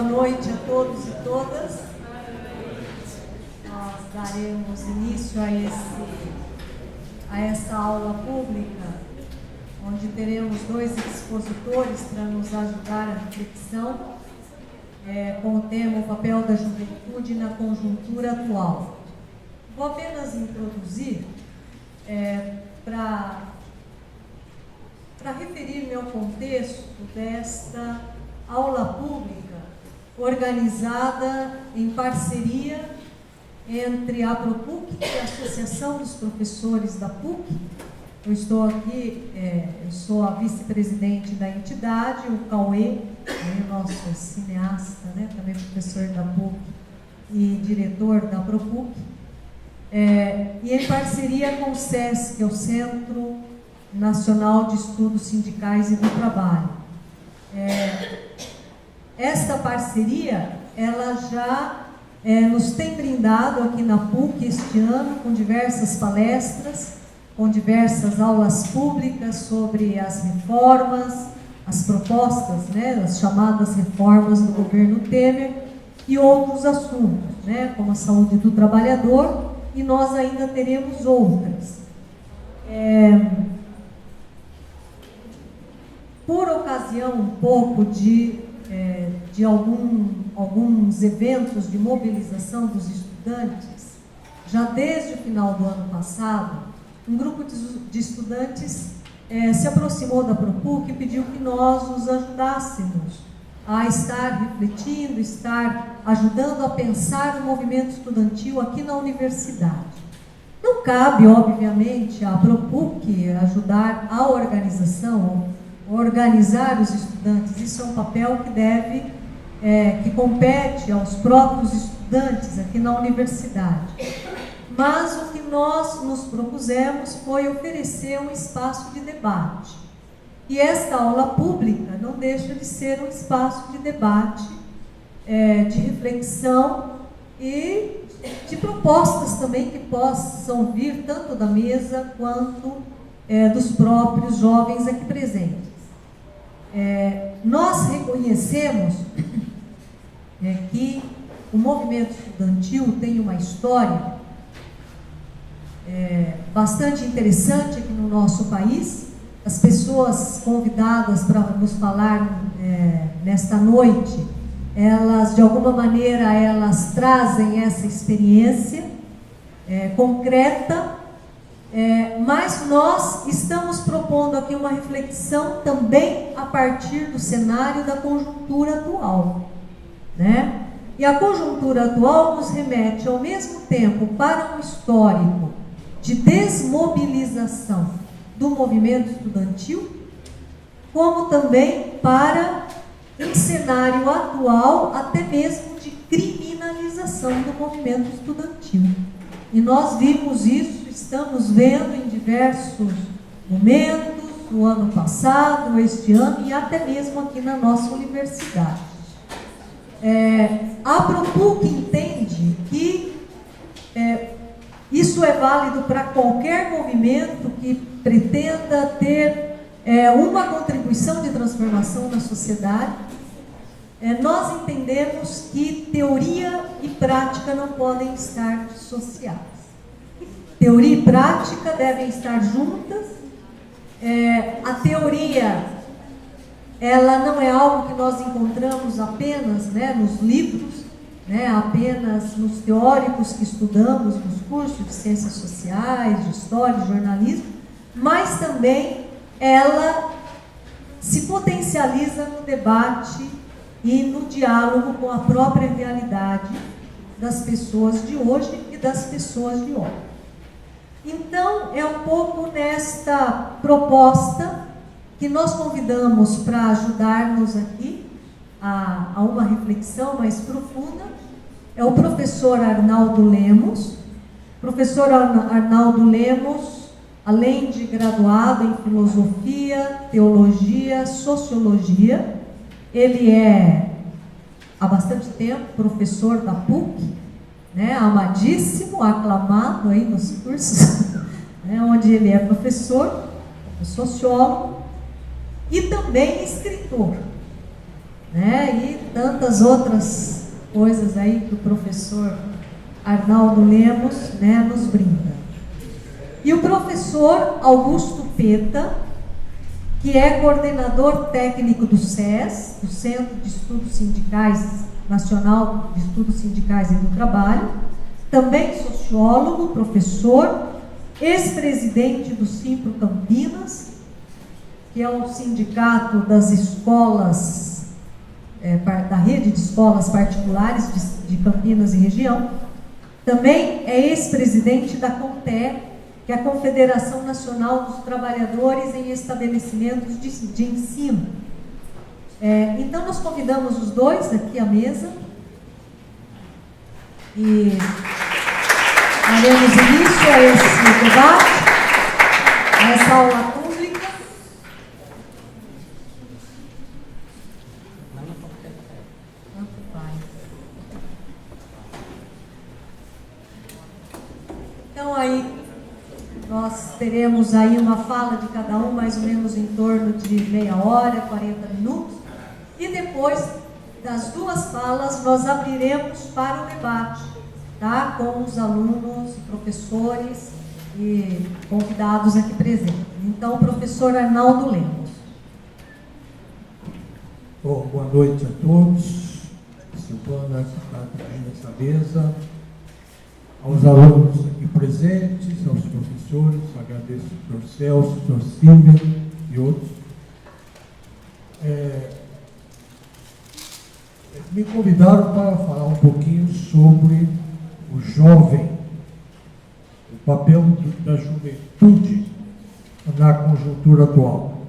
Boa noite a todos e todas. Nós daremos início a essa aula pública, onde teremos dois expositores para nos ajudar à reflexão, com o tema O papel da juventude na conjuntura atual. Vou apenas introduzir para referir-me ao contexto desta aula pública organizada em parceria entre a ProPuc e a Associação dos Professores da PUC. Eu estou aqui, eu sou a vice-presidente da entidade, o Cauê, nosso cineasta, também professor da PUC e diretor da ProPuc, e em parceria com o SESC, que é o Centro Nacional de Estudos Sindicais e do Trabalho. Esta parceria, ela já nos tem brindado aqui na PUC este ano com diversas palestras, com diversas aulas públicas sobre as reformas, as propostas, as chamadas reformas do governo Temer e outros assuntos, como a saúde do trabalhador, e nós ainda teremos outras. Por ocasião um pouco de alguns eventos de mobilização dos estudantes, já desde o final do ano passado, um grupo de estudantes se aproximou da ProPuc e pediu que nós os ajudássemos a estar refletindo, estar ajudando a pensar o movimento estudantil aqui na universidade. Não cabe, obviamente, à ProPuc ajudar a organização, organizar os estudantes. Isso é um papel que compete aos próprios estudantes aqui na universidade. Mas o que nós nos propusemos foi oferecer um espaço de debate. E esta aula pública não deixa de ser um espaço de debate, de reflexão e de propostas também que possam vir tanto da mesa quanto dos próprios jovens aqui presentes. Nós reconhecemos que o movimento estudantil tem uma história bastante interessante aqui no nosso país. As pessoas convidadas para nos falar nesta noite, elas, de alguma maneira, elas trazem essa experiência concreta, mas nós estamos propondo aqui uma reflexão também a partir do cenário da conjuntura atual, E a conjuntura atual nos remete ao mesmo tempo para um histórico de desmobilização do movimento estudantil, como também para um cenário atual até mesmo de criminalização do movimento estudantil. E nós vimos isso, estamos vendo em diversos momentos, no ano passado, este ano e até mesmo aqui na nossa universidade. A ProPuc entende que isso é válido para qualquer movimento que pretenda ter uma contribuição de transformação na sociedade. Nós entendemos que teoria e prática não podem estar dissociadas. Teoria e prática devem estar juntas. A teoria, ela não é algo que nós encontramos apenas nos livros, apenas nos teóricos que estudamos nos cursos de ciências sociais, de história, de jornalismo, mas também ela se potencializa no debate e no diálogo com a própria realidade das pessoas de hoje e das pessoas de ontem. Então, é um pouco nesta proposta que nós convidamos para ajudar-nos aqui a uma reflexão mais profunda, é o professor Arnaldo Lemos. Professor Arnaldo Lemos, além de graduado em filosofia, teologia, sociologia, ele é, há bastante tempo, professor da PUC, amadíssimo, aclamado aí nos cursos, onde ele é professor, sociólogo e também escritor, E tantas outras coisas aí que o professor Arnaldo Lemos, né, nos brinda. E o professor Augusto Peta, que é coordenador técnico do SES, do Centro de Estudos Sindicais, Nacional de Estudos Sindicais e do Trabalho, também sociólogo, professor, ex-presidente do Simpro Campinas, que é o sindicato das escolas, da rede de escolas particulares de Campinas e região. Também é ex-presidente da CONTE, que é a Confederação Nacional dos Trabalhadores em Estabelecimentos de Ensino. Então, nós convidamos os dois aqui à mesa e daremos início a esse debate, a essa aula pública. Então, aí, nós teremos aí uma fala de cada um, mais ou menos em torno de meia hora, 40 minutos. E depois das duas falas, nós abriremos para o debate, tá? Com os alunos, professores e convidados aqui presentes. Então, o professor Arnaldo Lemos. Bom, boa noite a todos. Silvana, que está aqui nessa mesa. Aos alunos aqui presentes, aos professores, agradeço ao Sr. Celso, ao Sr. Silvia e outros. Me convidaram para falar um pouquinho sobre o jovem, o papel da juventude na conjuntura atual.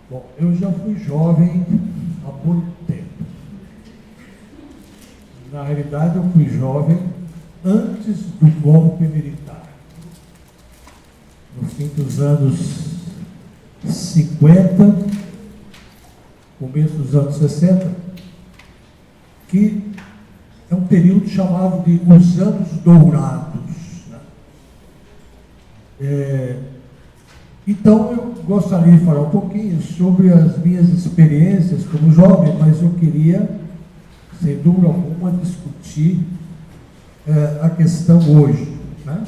Bom, eu já fui jovem há muito tempo. Na realidade, eu fui jovem antes do golpe militar. No fim dos anos 50, começo dos anos 60, que é um período chamado de os anos dourados, né? Então, eu gostaria de falar um pouquinho sobre as minhas experiências como jovem, mas eu queria, sem dúvida alguma, discutir a questão hoje, né?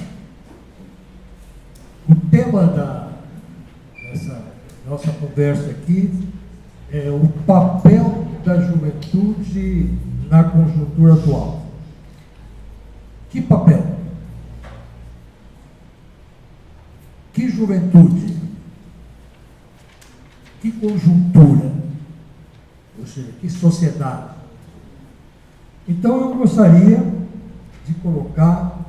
O tema dessa nossa conversa aqui é o papel da juventude na conjuntura atual. Que papel? Que juventude? Que conjuntura? Ou seja, que sociedade? Então eu gostaria de colocar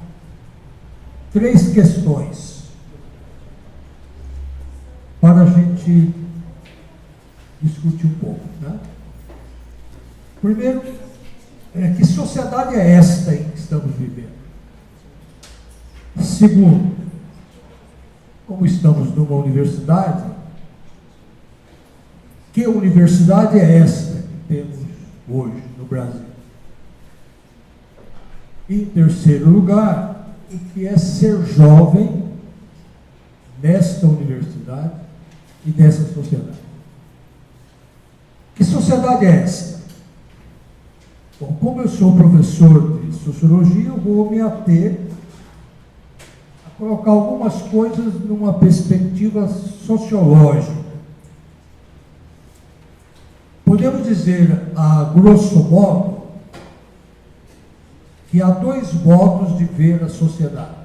3 questões para a gente discutir um pouco, né? Primeiro, que sociedade é esta em que estamos vivendo? Segundo, como estamos numa universidade, que universidade é esta que temos hoje no Brasil? Em terceiro lugar, o que é ser jovem nesta universidade e nessa sociedade? Que sociedade é essa? Bom, como eu sou professor de sociologia, eu vou me ater a colocar algumas coisas numa perspectiva sociológica. Podemos dizer, a grosso modo, que há 2 modos de ver a sociedade.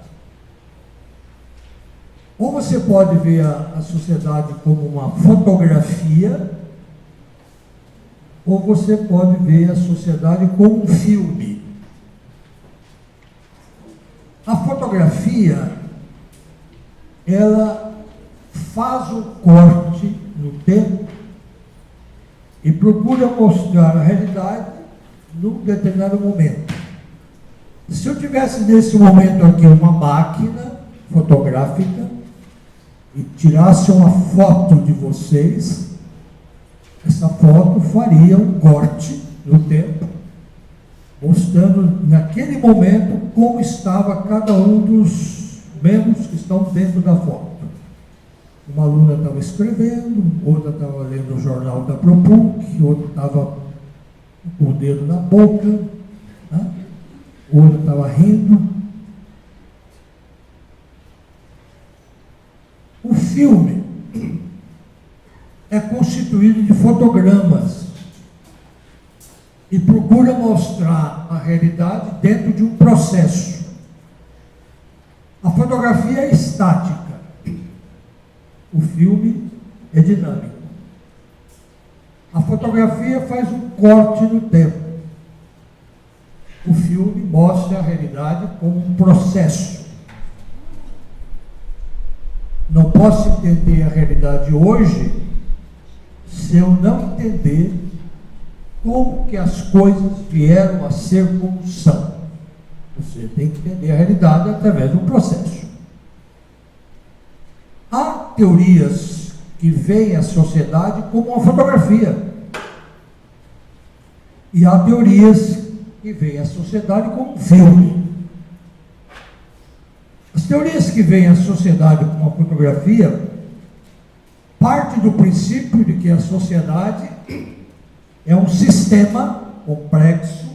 Ou você pode ver a sociedade como uma fotografia, ou você pode ver a sociedade como um filme. A fotografia, ela faz um corte no tempo e procura mostrar a realidade num determinado momento. Se eu tivesse nesse momento aqui uma máquina fotográfica e tirasse uma foto de vocês, essa foto faria um corte no tempo, mostrando naquele momento como estava cada um dos membros que estão dentro da foto. Uma aluna estava escrevendo, outra estava lendo o jornal da ProPuc, outra estava com o dedo na boca, né? O outro estava rindo. O filme é constituído de fotogramas e procura mostrar a realidade dentro de um processo. A fotografia é estática, o filme é dinâmico. A fotografia faz um corte no tempo. O filme mostra a realidade como um processo. Não posso entender a realidade hoje se eu não entender como que as coisas vieram a ser como são. Você tem que entender a realidade através de um processo. Há teorias que veem a sociedade como uma fotografia. E há teorias que veem a sociedade como um filme. As teorias que veem a sociedade como uma fotografia partem do princípio de que a sociedade é um sistema complexo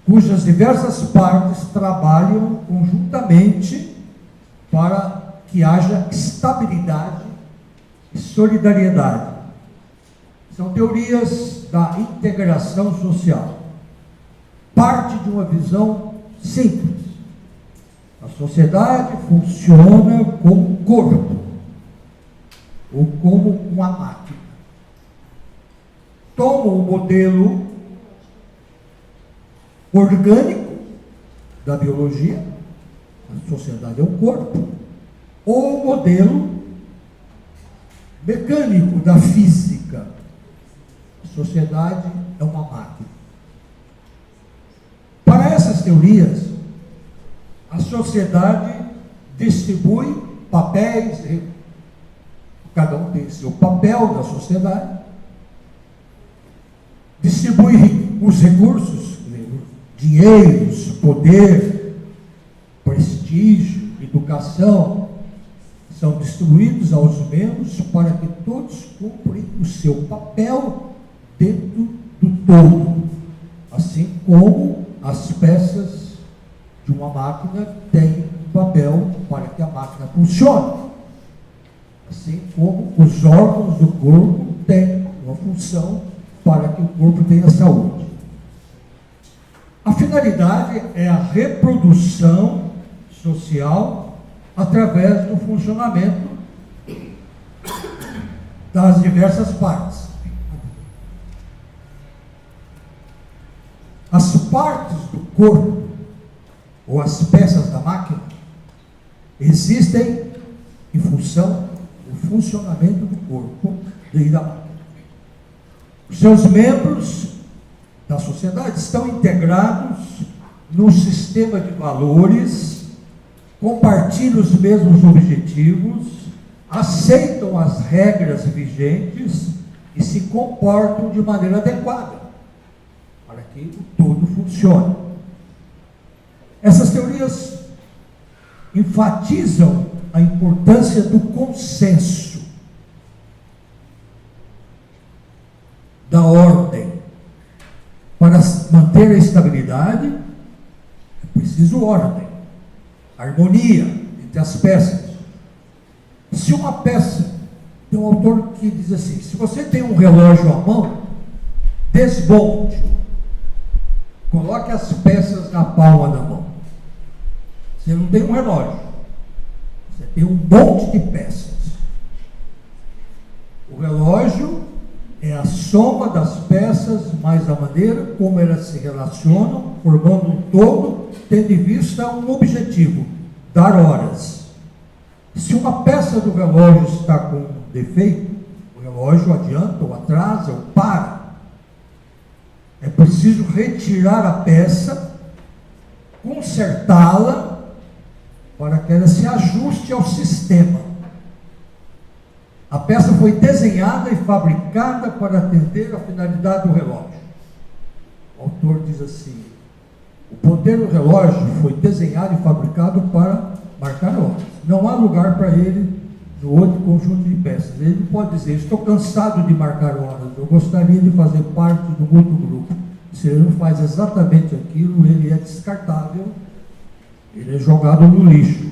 cujas diversas partes trabalham conjuntamente para que haja estabilidade e solidariedade. São teorias da integração social. Parte de uma visão simples. A sociedade funciona como um corpo, ou como uma máquina. Toma o modelo orgânico da biologia, a sociedade é um corpo, ou o modelo mecânico da física, a sociedade é uma máquina. Para essas teorias, a sociedade distribui papéis, cada um tem seu papel na sociedade, distribui os recursos, dinheiros, poder, prestígio, educação, são distribuídos aos membros para que todos cumprem o seu papel dentro do todo, assim como as peças de uma máquina têm um papel para que a máquina funcione, assim como os órgãos do corpo têm uma função para que o corpo tenha saúde. A finalidade é a reprodução social através do funcionamento das diversas partes. As partes do corpo, ou as peças da máquina, existem em função do funcionamento do corpo e da máquina. Os seus membros da sociedade estão integrados num sistema de valores, compartilham os mesmos objetivos, aceitam as regras vigentes e se comportam de maneira adequada para que o todo funcione. Essas teorias enfatizam a importância do consenso, da ordem. Para manter a estabilidade, é preciso ordem, harmonia entre as peças. Se uma peça, tem um autor que diz assim, se você tem um relógio à mão, desmonte, coloque as peças na palma da mão. Você não tem um relógio, você tem um monte de peças. O relógio é a soma das peças mais a maneira como elas se relacionam, formando um todo, tendo em vista um objetivo, dar horas. Se uma peça do relógio está com defeito, o relógio adianta ou atrasa ou para. É preciso retirar a peça, consertá-la, para que ela se ajuste ao sistema. A peça foi desenhada e fabricada para atender a finalidade do relógio. O autor diz assim, o ponteiro do relógio foi desenhado e fabricado para marcar horas. Não há lugar para ele no outro conjunto de peças. Ele não pode dizer, estou cansado de marcar horas, eu gostaria de fazer parte do outro grupo. Se ele não faz exatamente aquilo, ele é descartável, ele é jogado no lixo.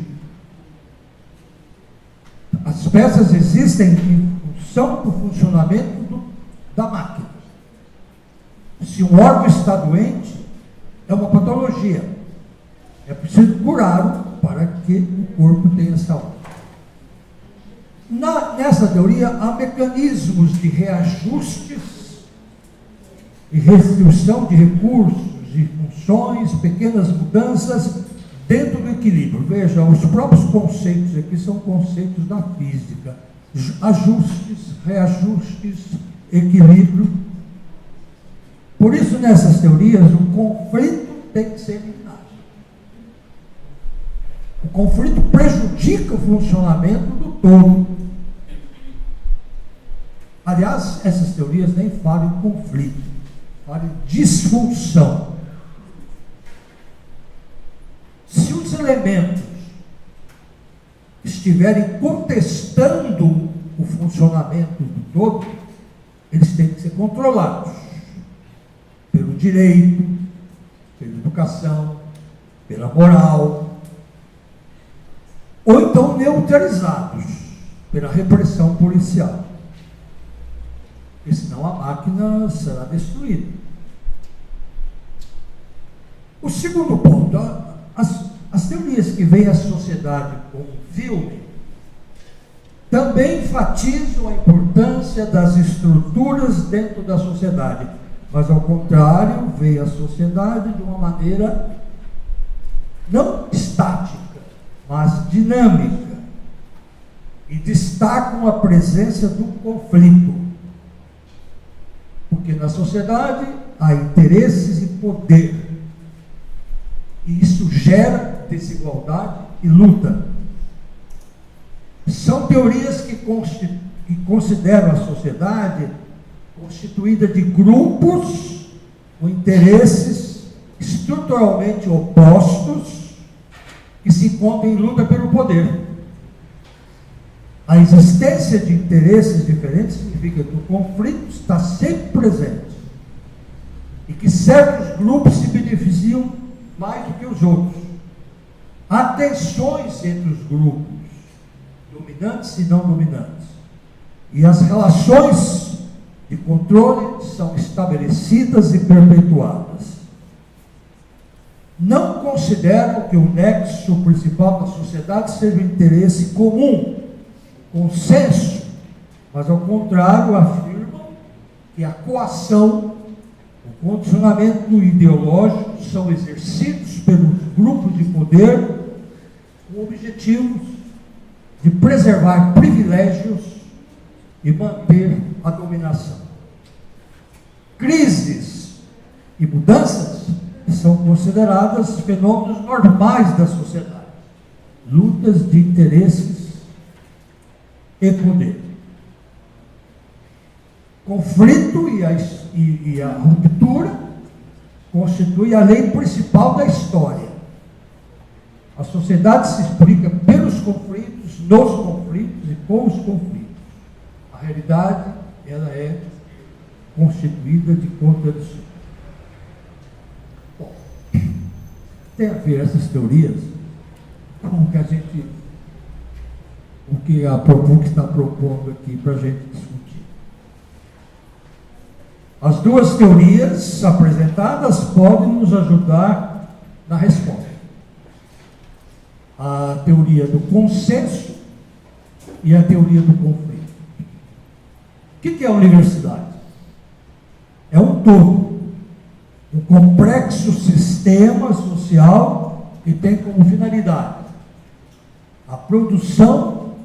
As peças existem em função do funcionamento da máquina. Se um órgão está doente, é uma patologia. É preciso curá-lo para que o corpo tenha saúde. Nessa teoria, há mecanismos de reajustes e restrição de recursos e funções, pequenas mudanças dentro do equilíbrio. Veja, os próprios conceitos aqui são conceitos da física. Ajustes, reajustes, equilíbrio. Por isso, nessas teorias, o conflito tem que ser eliminado. O conflito prejudica o funcionamento do todo. Aliás, essas teorias nem falam em conflito, falam em disfunção. Se os elementos estiverem contestando o funcionamento do todo, eles têm que ser controlados pelo direito, pela educação, pela moral, ou então neutralizados pela repressão policial. Porque senão a máquina será destruída. O segundo ponto, as teorias que veem a sociedade como filme também enfatizam a importância das estruturas dentro da sociedade, mas ao contrário, veem a sociedade de uma maneira não estática, mas dinâmica, e destacam a presença do conflito. Porque na sociedade há interesses e poder, e isso gera desigualdade e luta. São teorias que consideram a sociedade constituída de grupos com interesses estruturalmente opostos que se encontram em luta pelo poder. A existência de interesses diferentes significa que o conflito está sempre presente e que certos grupos se beneficiam mais do que os outros. Há tensões entre os grupos, dominantes e não dominantes, e as relações de controle são estabelecidas e perpetuadas. Não consideram que o nexo principal da sociedade seja o interesse comum, consenso, mas ao contrário afirmam que a coação, o condicionamento ideológico são exercidos pelos grupos de poder com objetivos de preservar privilégios e manter a dominação. Crises e mudanças são consideradas fenômenos normais da sociedade, lutas de interesses e poder. Conflito e a ruptura constitui a lei principal da história. A sociedade se explica pelos conflitos, nos conflitos e com os conflitos. A realidade, ela é constituída de contradições. Bom, tem a ver essas teorias com o que a PROPUC está propondo aqui para a gente discutir. As duas teorias apresentadas podem nos ajudar na resposta. A teoria do consenso e a teoria do conflito. O que é a universidade? É um todo, um complexo sistema social que tem como finalidade a produção,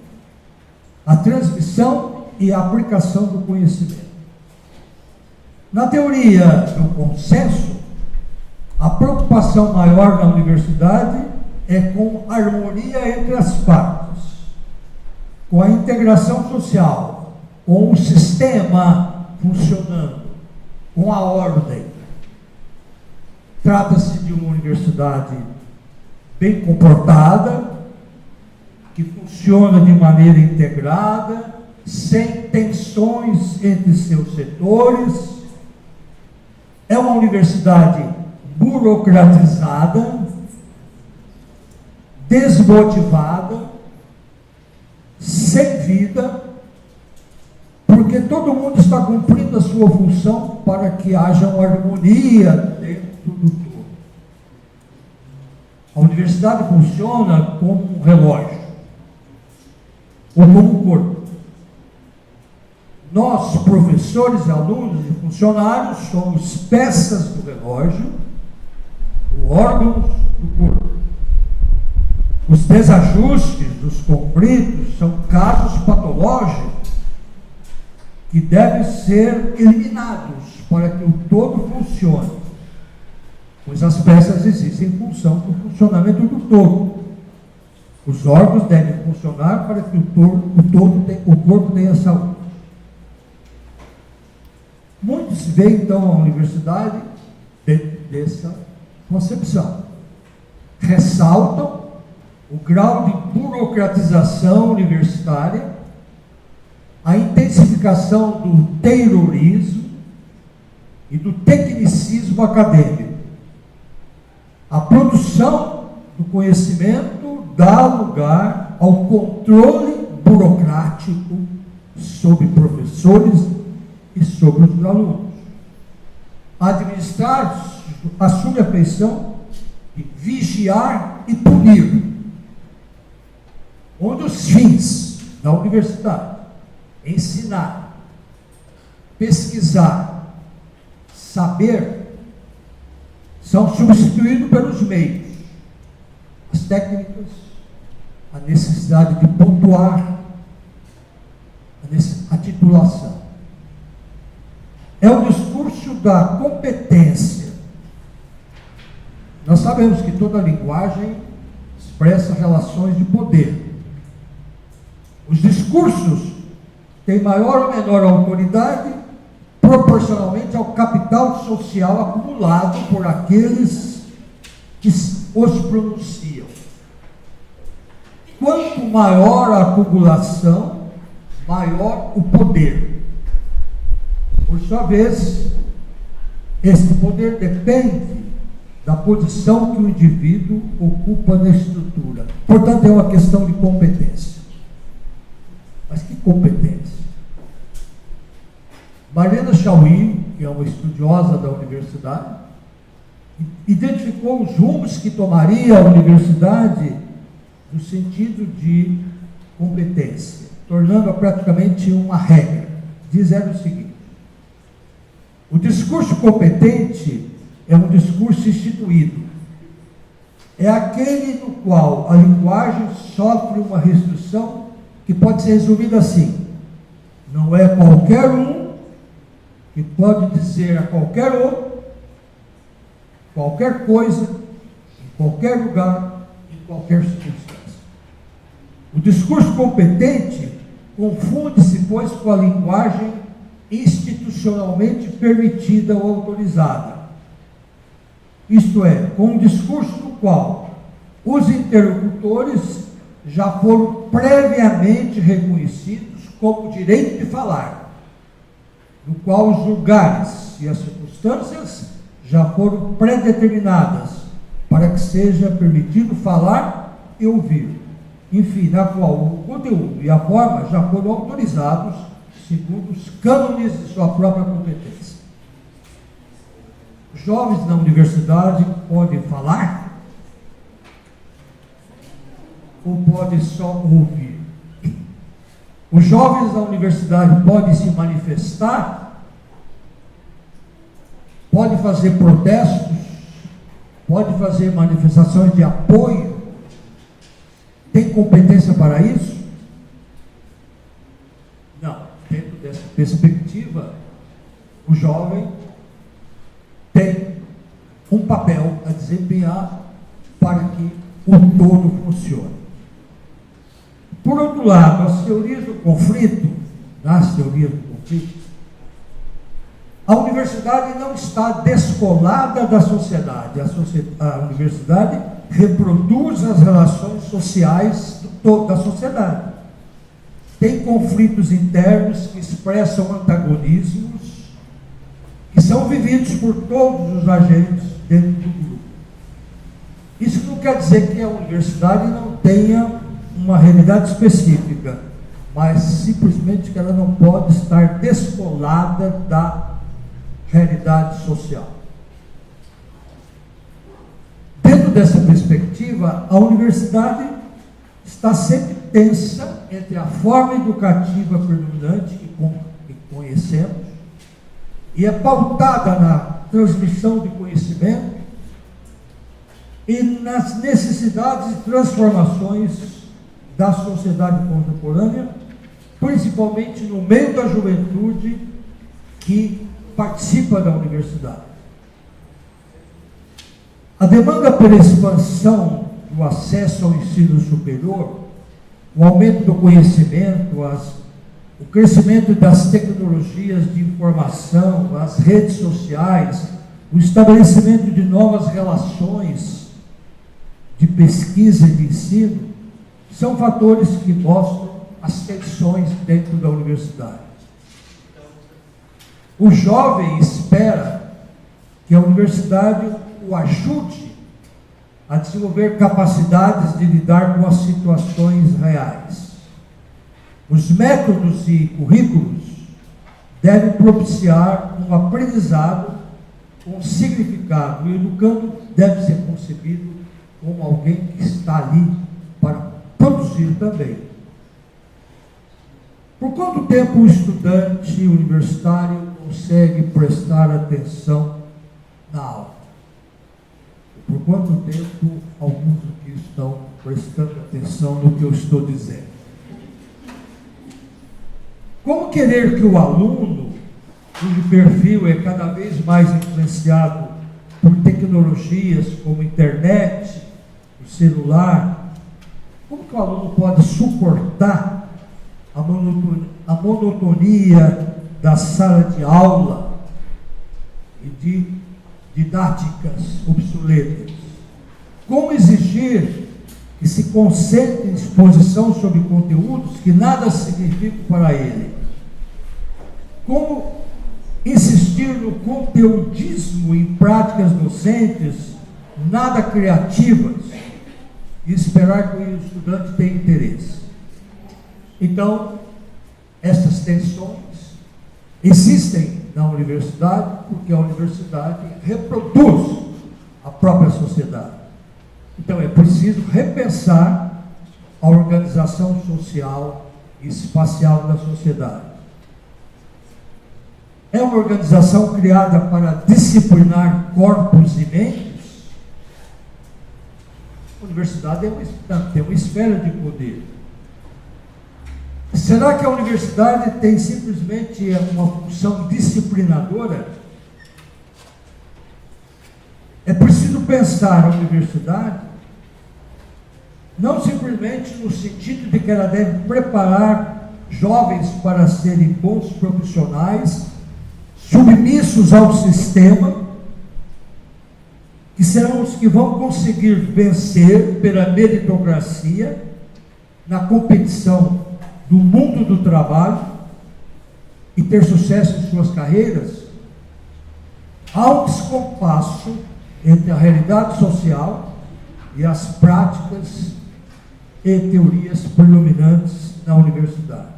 a transmissão e a aplicação do conhecimento. Na teoria do consenso, a preocupação maior na universidade é com a harmonia entre as partes, com a integração social, com o sistema funcionando, com a ordem. Trata-se de uma universidade bem comportada, que funciona de maneira integrada, sem tensões entre seus setores, é uma universidade burocratizada, desmotivada, sem vida, porque todo mundo está cumprindo a sua função para que haja uma harmonia dentro do todo. A universidade funciona como um relógio, ou como um corpo. Nós, professores, alunos e funcionários, somos peças do relógio, órgãos do corpo. Os desajustes, os conflitos, são casos patológicos que devem ser eliminados para que o todo funcione, pois as peças existem em função do funcionamento do todo. Os órgãos devem funcionar para que o corpo tenha saúde. Muitos veem então a universidade dentro dessa concepção. Ressaltam o grau de burocratização universitária, a intensificação do terrorismo e do tecnicismo acadêmico. A produção do conhecimento dá lugar ao controle burocrático sobre professores e sobre os alunos. Administrar assume a feição de vigiar e punir. Um dos fins da universidade é ensinar, pesquisar, saber, são substituídos pelos meios, as técnicas, a necessidade de pontuar, a titulação. É o discurso da competência. Nós sabemos que toda linguagem expressa relações de poder. Os discursos têm maior ou menor autoridade proporcionalmente ao capital social acumulado por aqueles que os pronunciam. Quanto maior a acumulação, maior o poder. Por sua vez, esse poder depende da posição que o indivíduo ocupa na estrutura. Portanto, é uma questão de competência. Mas que competência? Mariana Chauí, que é uma estudiosa da universidade, identificou os rumos que tomaria a universidade no sentido de competência, tornando-a praticamente uma regra. Diz ela o seguinte: o discurso competente é um discurso instituído. É aquele no qual a linguagem sofre uma restrição que pode ser resumida assim: não é qualquer um que pode dizer a qualquer outro, qualquer coisa, em qualquer lugar, em qualquer circunstância. O discurso competente confunde-se, pois, com a linguagem institucionalmente permitida ou autorizada. Isto é, com um discurso no qual os interlocutores já foram previamente reconhecidos como direito de falar, no qual os lugares e as circunstâncias já foram predeterminadas para que seja permitido falar e ouvir. Enfim, na qual o conteúdo e a forma já foram autorizados segundo os cânones de sua própria competência. Os jovens na universidade podem falar ou podem só ouvir? Os jovens da universidade podem se manifestar, podem fazer protestos, podem fazer manifestações de apoio. Tem competência para isso? Não. Dentro dessa perspectiva, o jovem tem um papel a desempenhar para que o todo funcione. Por outro lado, nas teorias do conflito, a universidade não está descolada da sociedade. A universidade reproduz as relações sociais da sociedade. Tem conflitos internos que expressam antagonismos, que que são vividos por todos os agentes dentro do grupo. Isso não quer dizer que a universidade não tenha uma realidade específica, mas simplesmente que ela não pode estar descolada da realidade social. Dentro dessa perspectiva, a universidade está sempre tensa entre a forma educativa predominante que conhecemos e é pautada na transmissão de conhecimento e nas necessidades e transformações da sociedade contemporânea, principalmente no meio da juventude que participa da universidade. A demanda pela expansão do acesso ao ensino superior, o aumento do conhecimento, o crescimento das tecnologias de informação, as redes sociais, o estabelecimento de novas relações de pesquisa e de ensino, são fatores que mostram as tensões dentro da universidade. O jovem espera que a universidade o ajude a desenvolver capacidades de lidar com as situações reais. Os métodos e currículos devem propiciar um aprendizado com significado, e o educando deve ser concebido como alguém que está ali para produzir também. Por quanto tempo o estudante universitário consegue prestar atenção na aula? Por quanto tempo alguns aqui estão prestando atenção no que eu estou dizendo? Como querer que o aluno, cujo perfil é cada vez mais influenciado por tecnologias como internet, o celular, como que o aluno pode suportar a monotonia da sala de aula e de didáticas obsoletas? Como exigir que se concentre em exposição sobre conteúdos que nada significam para ele? Como insistir no conteudismo em práticas docentes nada criativas e esperar que o estudante tenha interesse? Então, essas tensões existem na universidade, porque a universidade reproduz a própria sociedade. Então é preciso repensar a organização social e espacial da sociedade. É uma organização criada para disciplinar corpos e mentes? A universidade tem uma esfera de poder. Será que a universidade tem simplesmente uma função disciplinadora? É preciso pensar a universidade não simplesmente no sentido de que ela deve preparar jovens para serem bons profissionais, submissos ao sistema, que serão os que vão conseguir vencer pela meritocracia na competição do mundo do trabalho e ter sucesso em suas carreiras. Há um descompasso entre a realidade social e as práticas e teorias predominantes na universidade.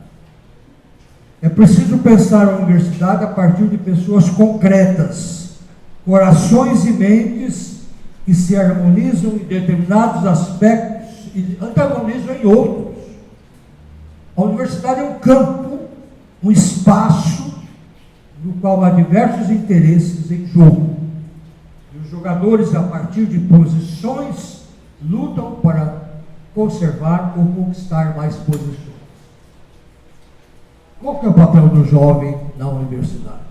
É preciso pensar a universidade a partir de pessoas concretas, corações e mentes que se harmonizam em determinados aspectos e antagonizam em outros. A universidade é um campo, um espaço no qual há diversos interesses em jogo. E os jogadores, a partir de posições, lutam para conservar ou conquistar mais posições. Qual que é o papel do jovem na universidade?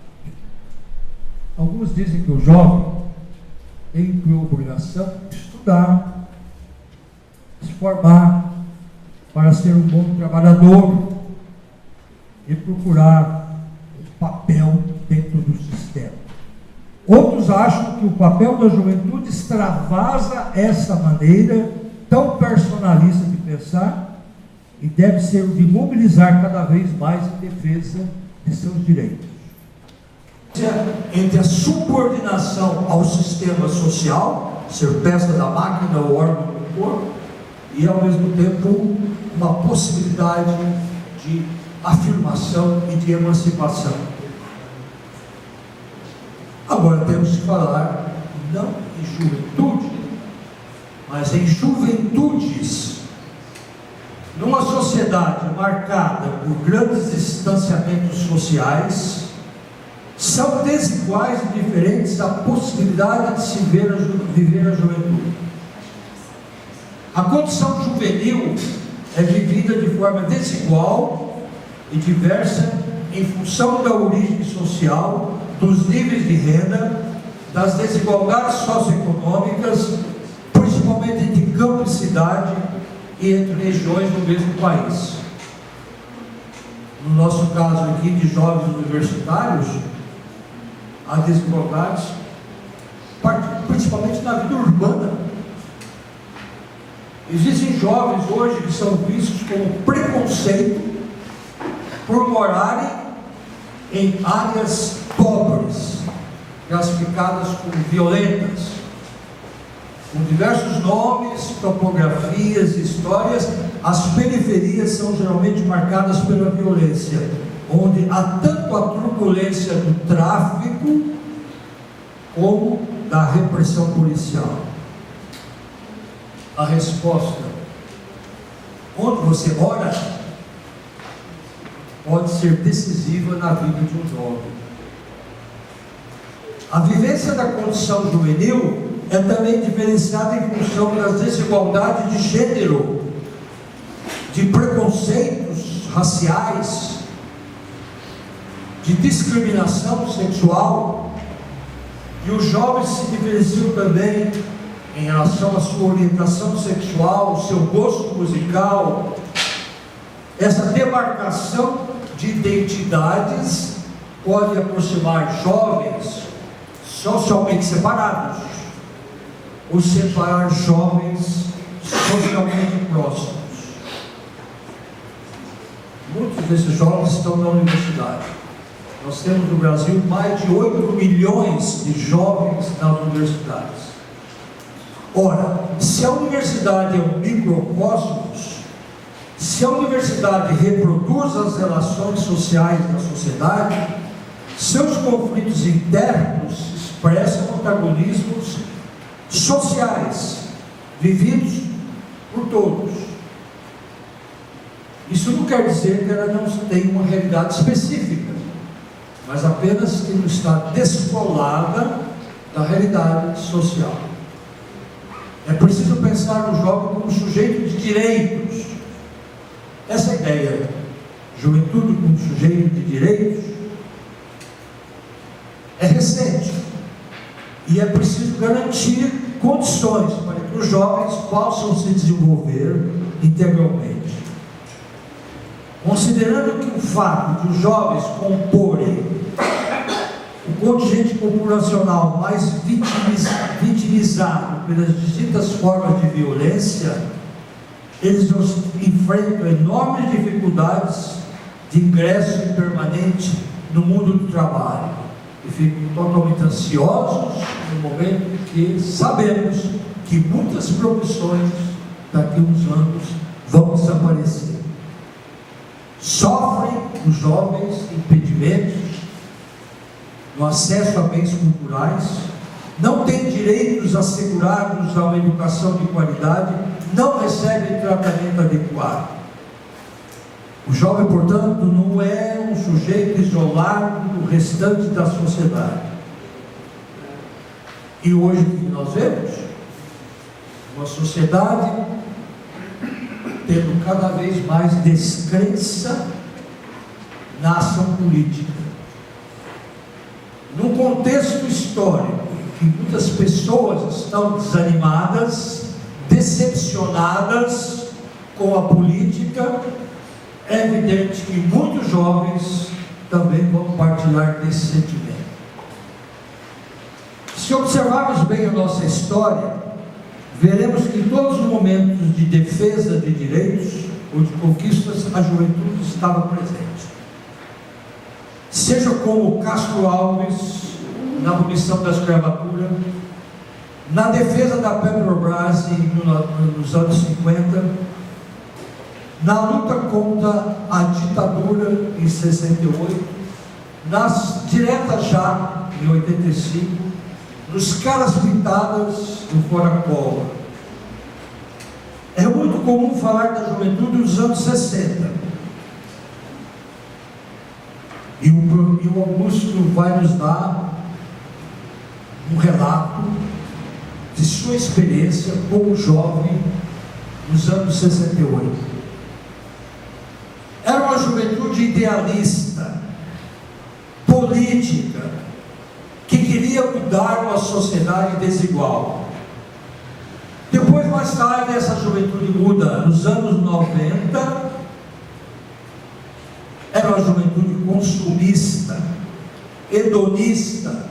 Alguns dizem que o jovem tem por obrigação estudar, se formar, para ser um bom trabalhador e procurar um papel dentro do sistema. Outros acham que o papel da juventude extravasa essa maneira tão personalista de pensar e deve ser o de mobilizar cada vez mais em defesa de seus direitos. entre a subordinação ao sistema social, ser peça da máquina ou órgão do corpo, e ao mesmo tempo uma possibilidade de afirmação e de emancipação. Agora temos que falar não em juventude, mas em juventudes. Numa sociedade marcada por grandes distanciamentos sociais, são desiguais e diferentes a possibilidade de se viver a juventude. A condição juvenil é vivida de forma desigual e diversa em função da origem social, dos níveis de renda, das desigualdades socioeconômicas, principalmente entre campo e cidade e entre regiões do mesmo país. No nosso caso aqui de jovens universitários, há desigualdades, principalmente na vida urbana. Existem jovens hoje que são vistos como preconceito por morarem em áreas pobres, classificadas como violentas, com diversos nomes, topografias, histórias. As periferias são geralmente marcadas pela violência, onde há tanto a turbulência do tráfico como da repressão policial. A resposta, onde você mora, pode ser decisiva na vida de um jovem. A vivência da condição juvenil é também diferenciada em função das desigualdades de gênero, de preconceitos raciais, de discriminação sexual, e os jovens se diferenciam também em relação à sua orientação sexual, o seu gosto musical. Essa demarcação de identidades pode aproximar jovens socialmente separados, ou separar jovens socialmente próximos. Muitos desses jovens estão na universidade. Nós temos no Brasil mais de 8 milhões de jovens nas universidades. Ora, se a universidade é um microcosmos, se a universidade reproduz as relações sociais da sociedade, seus conflitos internos expressam antagonismos sociais, vividos por todos. Isso não quer dizer que ela não tem uma realidade específica, mas apenas que não está descolada da realidade social. É preciso pensar no jovem como sujeito de direitos. Essa ideia, juventude como sujeito de direitos, é recente, e é preciso garantir condições para que os jovens possam se desenvolver integralmente. Considerando que o fato de os jovens comporem o contingente populacional mais vitimizado pelas distintas formas de violência, eles enfrentam enormes dificuldades de ingresso permanente no mundo do trabalho e ficam totalmente ansiosos no momento em que sabemos que muitas profissões daqui a uns anos vão desaparecer. Sofrem os jovens impedimentos no acesso a bens culturais, não têm direitos assegurados a uma educação de qualidade, não recebem tratamento adequado. O jovem, portanto, não é um sujeito isolado do restante da sociedade. E hoje o que nós vemos? Uma sociedade tendo cada vez mais descrença na ação política. Num contexto histórico em que muitas pessoas estão desanimadas, decepcionadas com a política, é evidente que muitos jovens também vão partilhar desse sentimento. Se observarmos bem a nossa história, veremos que em todos os momentos de defesa de direitos ou de conquistas, a juventude estava presente. seja como Castro Alves, na abolição da escravatura, na defesa da Petrobras nos anos 50, na luta contra a ditadura em 68, nas diretas já em 85, nos caras pintadas do Fora Collor. É muito comum falar da juventude dos anos 60. E o Augusto vai nos dar um relato de sua experiência como jovem nos anos 68. Era uma juventude idealista, política, que queria mudar uma sociedade desigual. Depois, mais tarde, essa juventude muda. Nos anos 90, era uma juventude consumista, hedonista,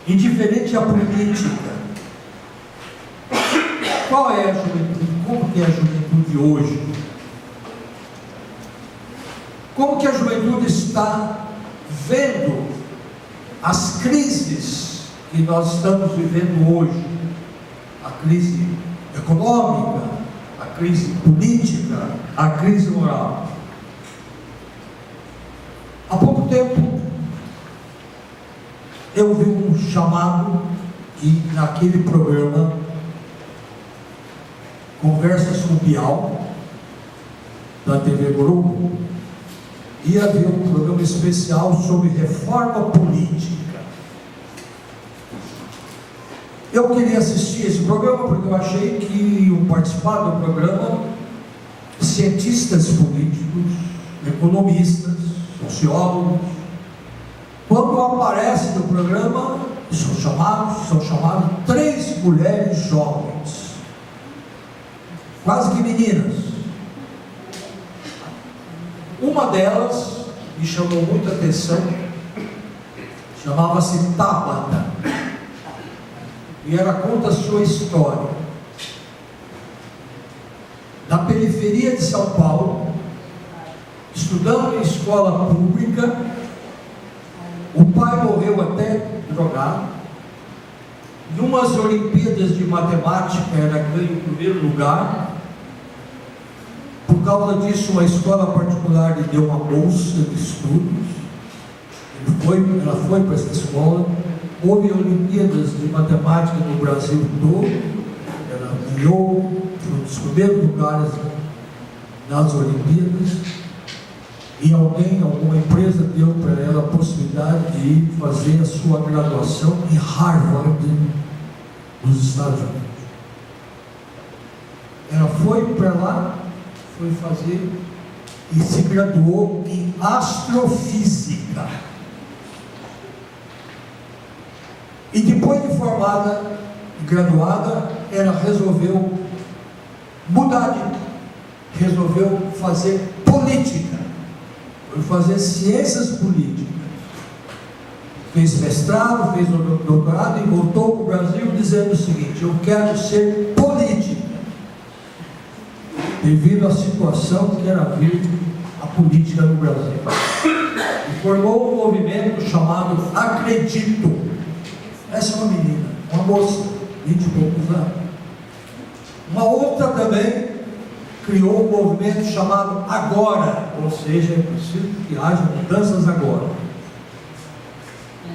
indiferente à política. Qual é a juventude? Como que é a juventude hoje? Como que a juventude está vendo as crises que nós estamos vivendo hoje? A crise econômica, a crise política, a crise moral. Há pouco tempo eu vi um chamado que naquele programa Conversas com Bial da TV Globo ia haver um programa especial sobre reforma política. Eu queria assistir esse programa porque eu achei que iam participar do programa cientistas políticos, economistas, sociólogos. Quando aparece no programa, são chamadas 3 mulheres jovens, quase que meninas. Uma delas me chamou muita atenção, chamava-se Tabata, e ela conta a sua história. Na periferia de São Paulo, estudando em escola pública, o pai morreu até drogado. Em umas Olimpíadas de Matemática, ela ganhou o primeiro lugar. Por causa disso, uma escola particular lhe deu uma bolsa de estudos. Ela foi para essa escola. Houve Olimpíadas de Matemática no Brasil todo. Ela ganhou, foi um dos primeiros lugares nas Olimpíadas. E alguma empresa deu para ela a possibilidade de fazer a sua graduação em Harvard, nos Estados Unidos. Ela foi para lá, foi fazer e se graduou em astrofísica. E depois de formada e graduada, ela resolveu resolveu fazer política, foi fazer ciências políticas. Fez mestrado, fez doutorado e voltou para o Brasil dizendo o seguinte: eu quero ser política, devido à situação que era vir a política no Brasil. E formou um movimento chamado Acredito. Essa é uma menina, uma moça, 20 e poucos anos. Uma outra também criou um movimento chamado Agora, ou seja, é preciso que haja mudanças agora.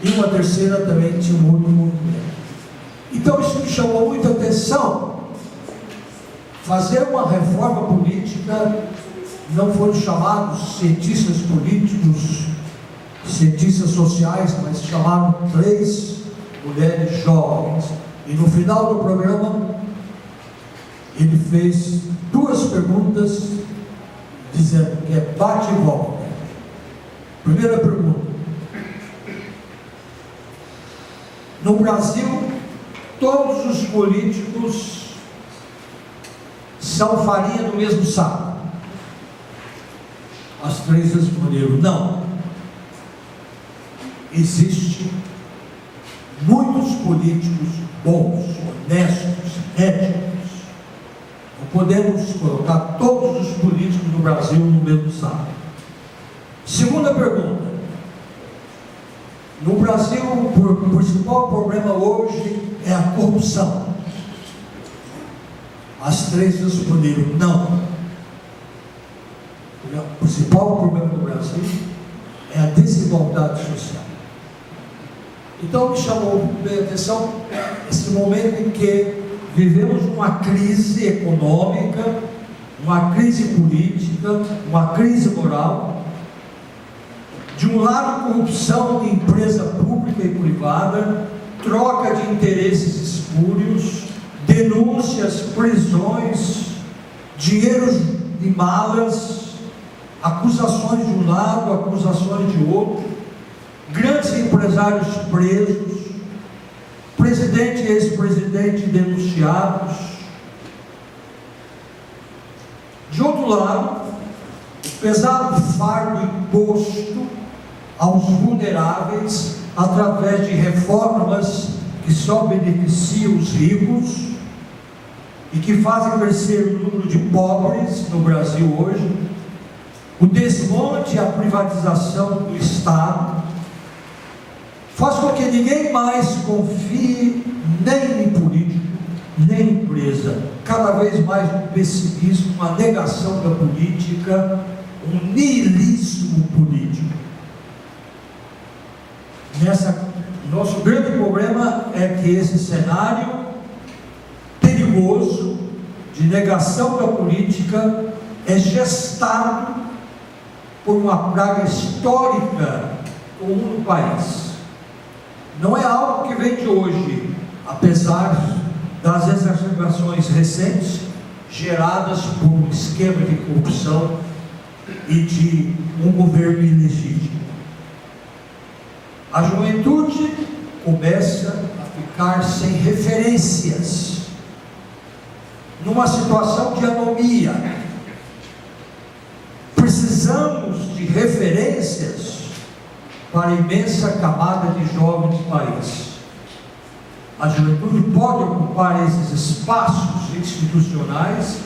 E uma terceira também tinha um outro movimento. Então isso me chamou muita atenção. Fazer uma reforma política, não foram chamados cientistas políticos, cientistas sociais, mas chamaram 3 mulheres jovens. E no final do programa, ele fez 2 perguntas, dizendo que é bate e volta. Primeira pergunta: no Brasil, todos os políticos são farinha do mesmo saco? As 3 responderam: não. Existem muitos políticos bons, honestos, éticos. Não podemos colocar todos os políticos do Brasil no mesmo saco. Segunda pergunta: No Brasil, o principal problema hoje é a corrupção. As três responderam não. O principal problema do Brasil é a desigualdade social. Então me chamou bem a atenção esse momento em que vivemos uma crise econômica, uma crise política, uma crise moral. De um lado, corrupção em empresa pública e privada, troca de interesses espúrios, denúncias, prisões, dinheiros de malas, acusações de um lado, acusações de outro, grandes empresários presos, presidente e ex-presidente denunciados. De outro lado, o pesado fardo imposto aos vulneráveis através de reformas que só beneficiam os ricos e que fazem crescer o número de pobres no Brasil hoje, o desmonte e a privatização do Estado, faz com que ninguém mais confie nem em político, nem em empresa. Cada vez mais um pessimismo, uma negação da política, um niilismo político. Nosso grande problema é que esse cenário perigoso de negação da política é gestado por uma praga histórica comum no país. Não é algo que vem de hoje, apesar das exacerbações recentes geradas por um esquema de corrupção e de um governo ilegítimo. A juventude começa a ficar sem referências, numa situação de anomia. Precisamos de referências para a imensa camada de jovens do país. A juventude pode ocupar esses espaços institucionais,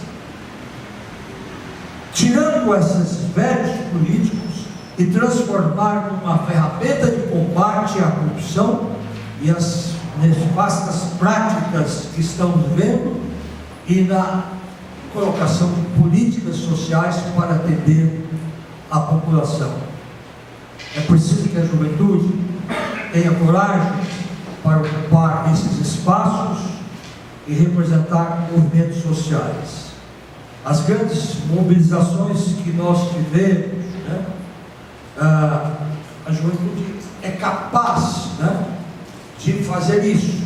tirando esses velhos políticos e transformar numa ferramenta de combate à corrupção e às nefastas práticas que estamos vendo e na colocação de políticas sociais para atender a população. É preciso que a juventude tenha coragem para ocupar esses espaços e representar movimentos sociais. As grandes mobilizações que nós tivemos, a juventude é capaz, de fazer isso.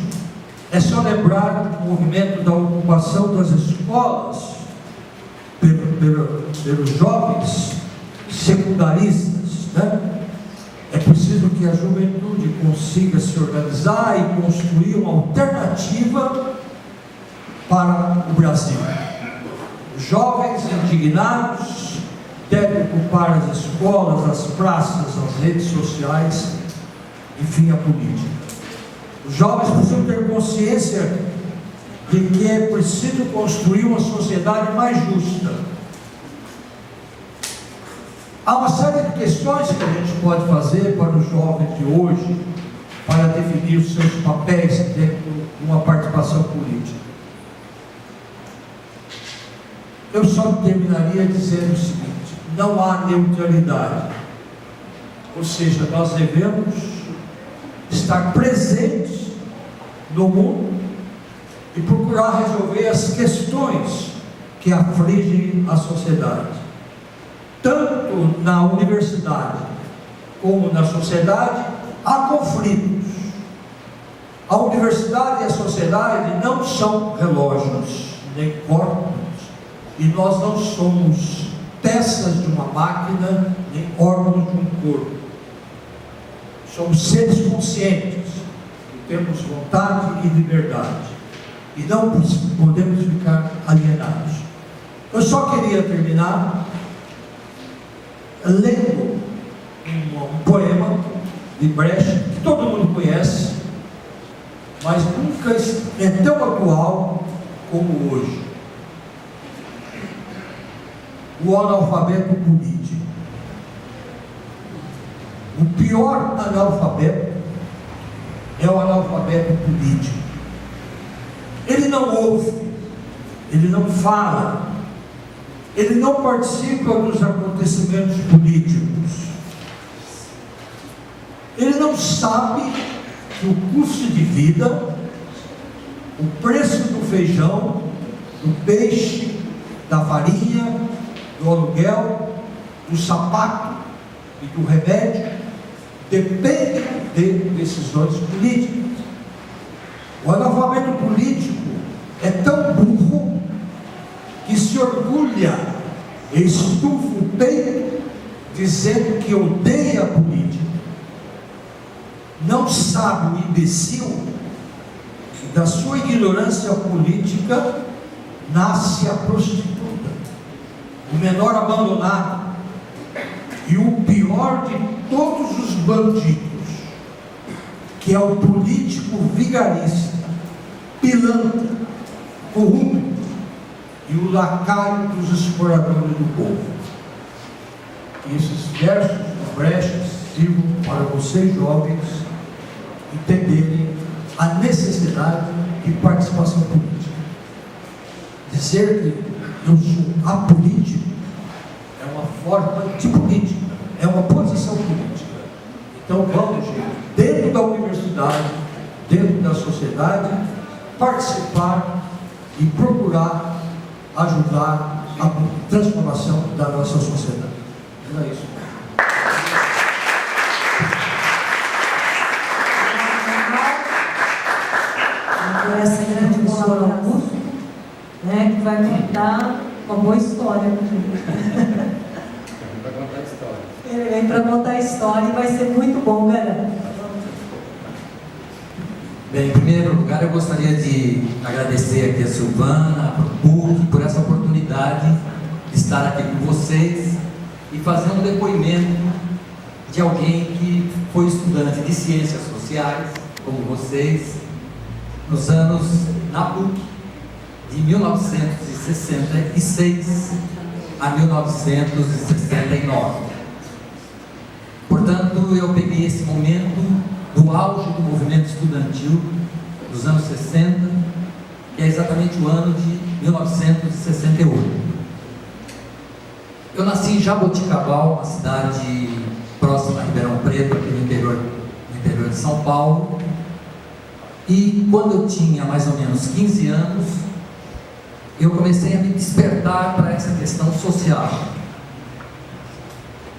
É só lembrar o movimento da ocupação das escolas pelos jovens secundaristas, É preciso que a juventude consiga se organizar e construir uma alternativa para o Brasil. Os jovens indignados devem ocupar as escolas, as praças, as redes sociais, enfim, a política. Os jovens precisam ter consciência de que é preciso construir uma sociedade mais justa. Há uma série de questões que a gente pode fazer para os jovens de hoje, para definir os seus papéis dentro de uma participação política. Eu só terminaria dizendo o seguinte: não há neutralidade. Ou seja, nós devemos estar presentes no mundo e procurar resolver as questões que afligem a sociedade. Tanto na universidade como na sociedade há conflitos. A universidade e a sociedade não são relógios, nem corpos, e nós não somos peças de uma máquina, nem órgãos de um corpo. Somos seres conscientes, que temos vontade e liberdade, e não podemos ficar alienados. Eu só queria terminar lendo um poema de Brecht, que todo mundo conhece, mas nunca é tão atual como hoje. O analfabeto político. O pior analfabeto é o analfabeto político. Ele não ouve, ele não fala, ele não participa dos acontecimentos políticos. Ele não sabe que o custo de vida, o preço do feijão, do peixe, da farinha, do aluguel, do sapato e do remédio depende de decisões políticas. O analfabeto político é tão burro que se orgulha e estufa o peito dizendo que odeia a política. Não sabe o imbecil que da sua ignorância política nasce a prostituta, o menor abandonado e o pior de todos os bandidos, que é o político vigarista, pilantra, corrupto e o lacaio dos exploradores do povo. E esses versos do Brecht sirvam para vocês jovens entenderem a necessidade de participação política. Dizer que eu sou apolítico é uma forma de política, é uma posição política. Então vamos, dentro da universidade, dentro da sociedade, participar e procurar ajudar a transformação da nossa sociedade. Era isso. Por essa grande professora Augusto, né, que vai contar uma boa história. Ele vem para contar a história e vai ser muito bom, garanto. Bem, em primeiro lugar, eu gostaria de agradecer aqui a Silvana, ao PUC, por essa oportunidade de estar aqui com vocês e fazer um depoimento de alguém que foi estudante de ciências sociais, como vocês, nos anos na PUC, de 1966 a 1969. Portanto, eu peguei esse momento do auge do movimento estudantil dos anos 60, que é exatamente o ano de 1968. Eu nasci em Jaboticabal, uma cidade próxima a Ribeirão Preto, aqui no interior de São Paulo. E quando eu tinha mais ou menos 15 anos, eu comecei a me despertar para essa questão social.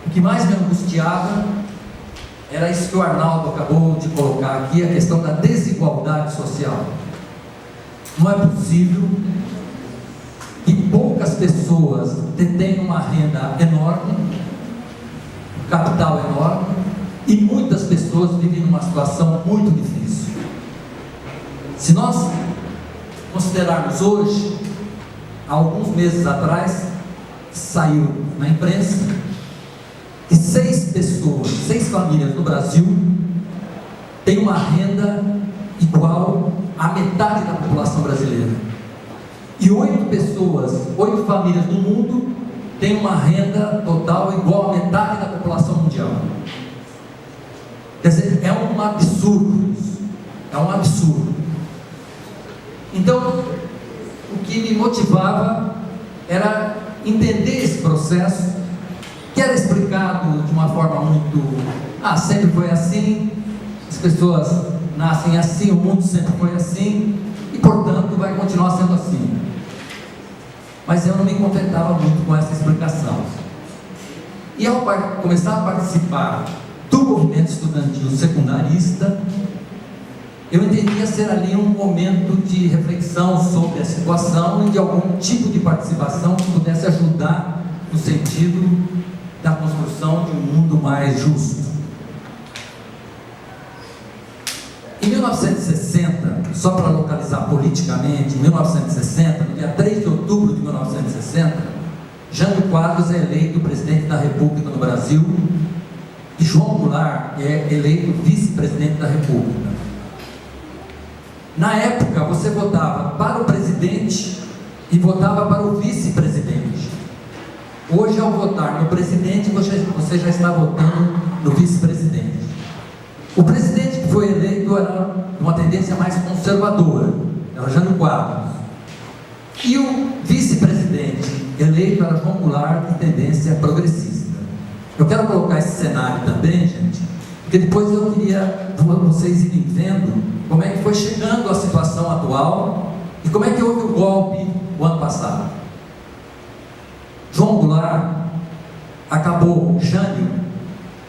O que mais me angustiava era isso que o Arnaldo acabou de colocar aqui, a questão da desigualdade social. Não é possível que poucas pessoas detenham uma renda enorme, um capital enorme, e muitas pessoas vivem numa situação muito difícil. Se nós considerarmos hoje, há alguns meses atrás, saiu na imprensa que 6 famílias no Brasil têm uma renda igual à metade da população brasileira. E 8 famílias no mundo têm uma renda total igual à metade da população mundial. Quer dizer, é um absurdo isso. É um absurdo. Então, o que me motivava era entender esse processo, que era explicado de uma forma muito... sempre foi assim, as pessoas nascem assim, o mundo sempre foi assim, e portanto vai continuar sendo assim. Mas eu não me contentava muito com essa explicação. E ao começar a participar do movimento estudantil secundarista, eu entendia ser ali um momento de reflexão sobre a situação e de algum tipo de participação que pudesse ajudar no sentido da construção de um mundo mais justo. Em 1960, só para localizar politicamente, em 1960, no dia 3 de outubro de 1960, Jânio Quadros é eleito presidente da República no Brasil e João Goulart é eleito vice-presidente da República. Na época, você votava para o presidente e votava para o vice-presidente. Hoje, ao votar no presidente, você já está votando no vice-presidente. O presidente que foi eleito era uma tendência mais conservadora, era Jânio Quadros. E o vice-presidente eleito era João Goulart, de tendência progressista. Eu quero colocar esse cenário também, gente, porque depois eu queria vocês irem vendo como é que foi chegando a situação atual e como é que houve o golpe o ano passado. João Goulart acabou, Jânio,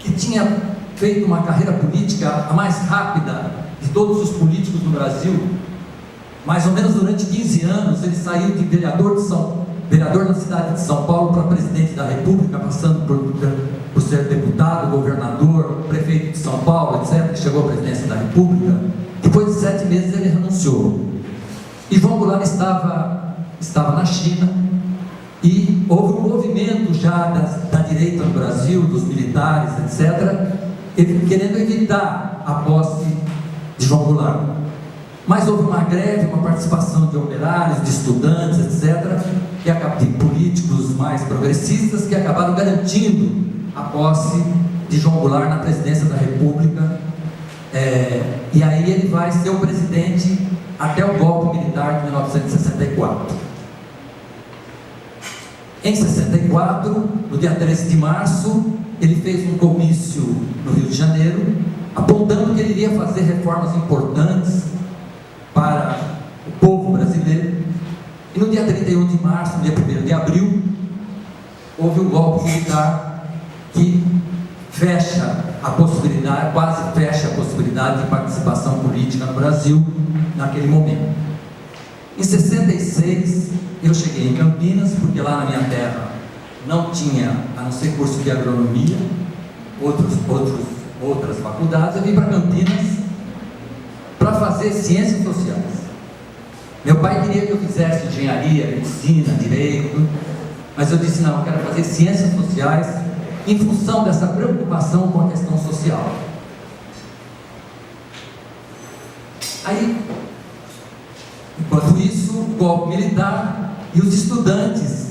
que tinha feito uma carreira política a mais rápida de todos os políticos do Brasil, mais ou menos durante 15 anos, ele saiu de vereador na cidade de São Paulo para presidente da República, passando por ser deputado, governador, prefeito de São Paulo, etc. Chegou à presidência da República. Depois de 7 meses ele renunciou. E João Goulart estava na China, e houve um movimento já da direita no Brasil, dos militares, etc., querendo evitar a posse de João Goulart. Mas houve uma greve, uma participação de operários, de estudantes, etc., de políticos mais progressistas, que acabaram garantindo a posse de João Goulart na presidência da República. E aí ele vai ser o presidente até o golpe militar de 1964. Em 64, no dia 13 de março, ele fez um comício no Rio de Janeiro, apontando que ele iria fazer reformas importantes para o povo brasileiro. E no dia 31 de março, no dia 1º de abril, houve um golpe militar que quase fecha a possibilidade de participação política no Brasil naquele momento. Em 66, eu cheguei em Campinas, porque lá na minha terra não tinha, a não ser curso de agronomia, outras faculdades. Eu vim para Campinas para fazer ciências sociais. Meu pai queria que eu fizesse engenharia, medicina, direito, mas eu disse: não, eu quero fazer ciências sociais, em função dessa preocupação com a questão social. Aí, enquanto isso, o golpe militar e os estudantes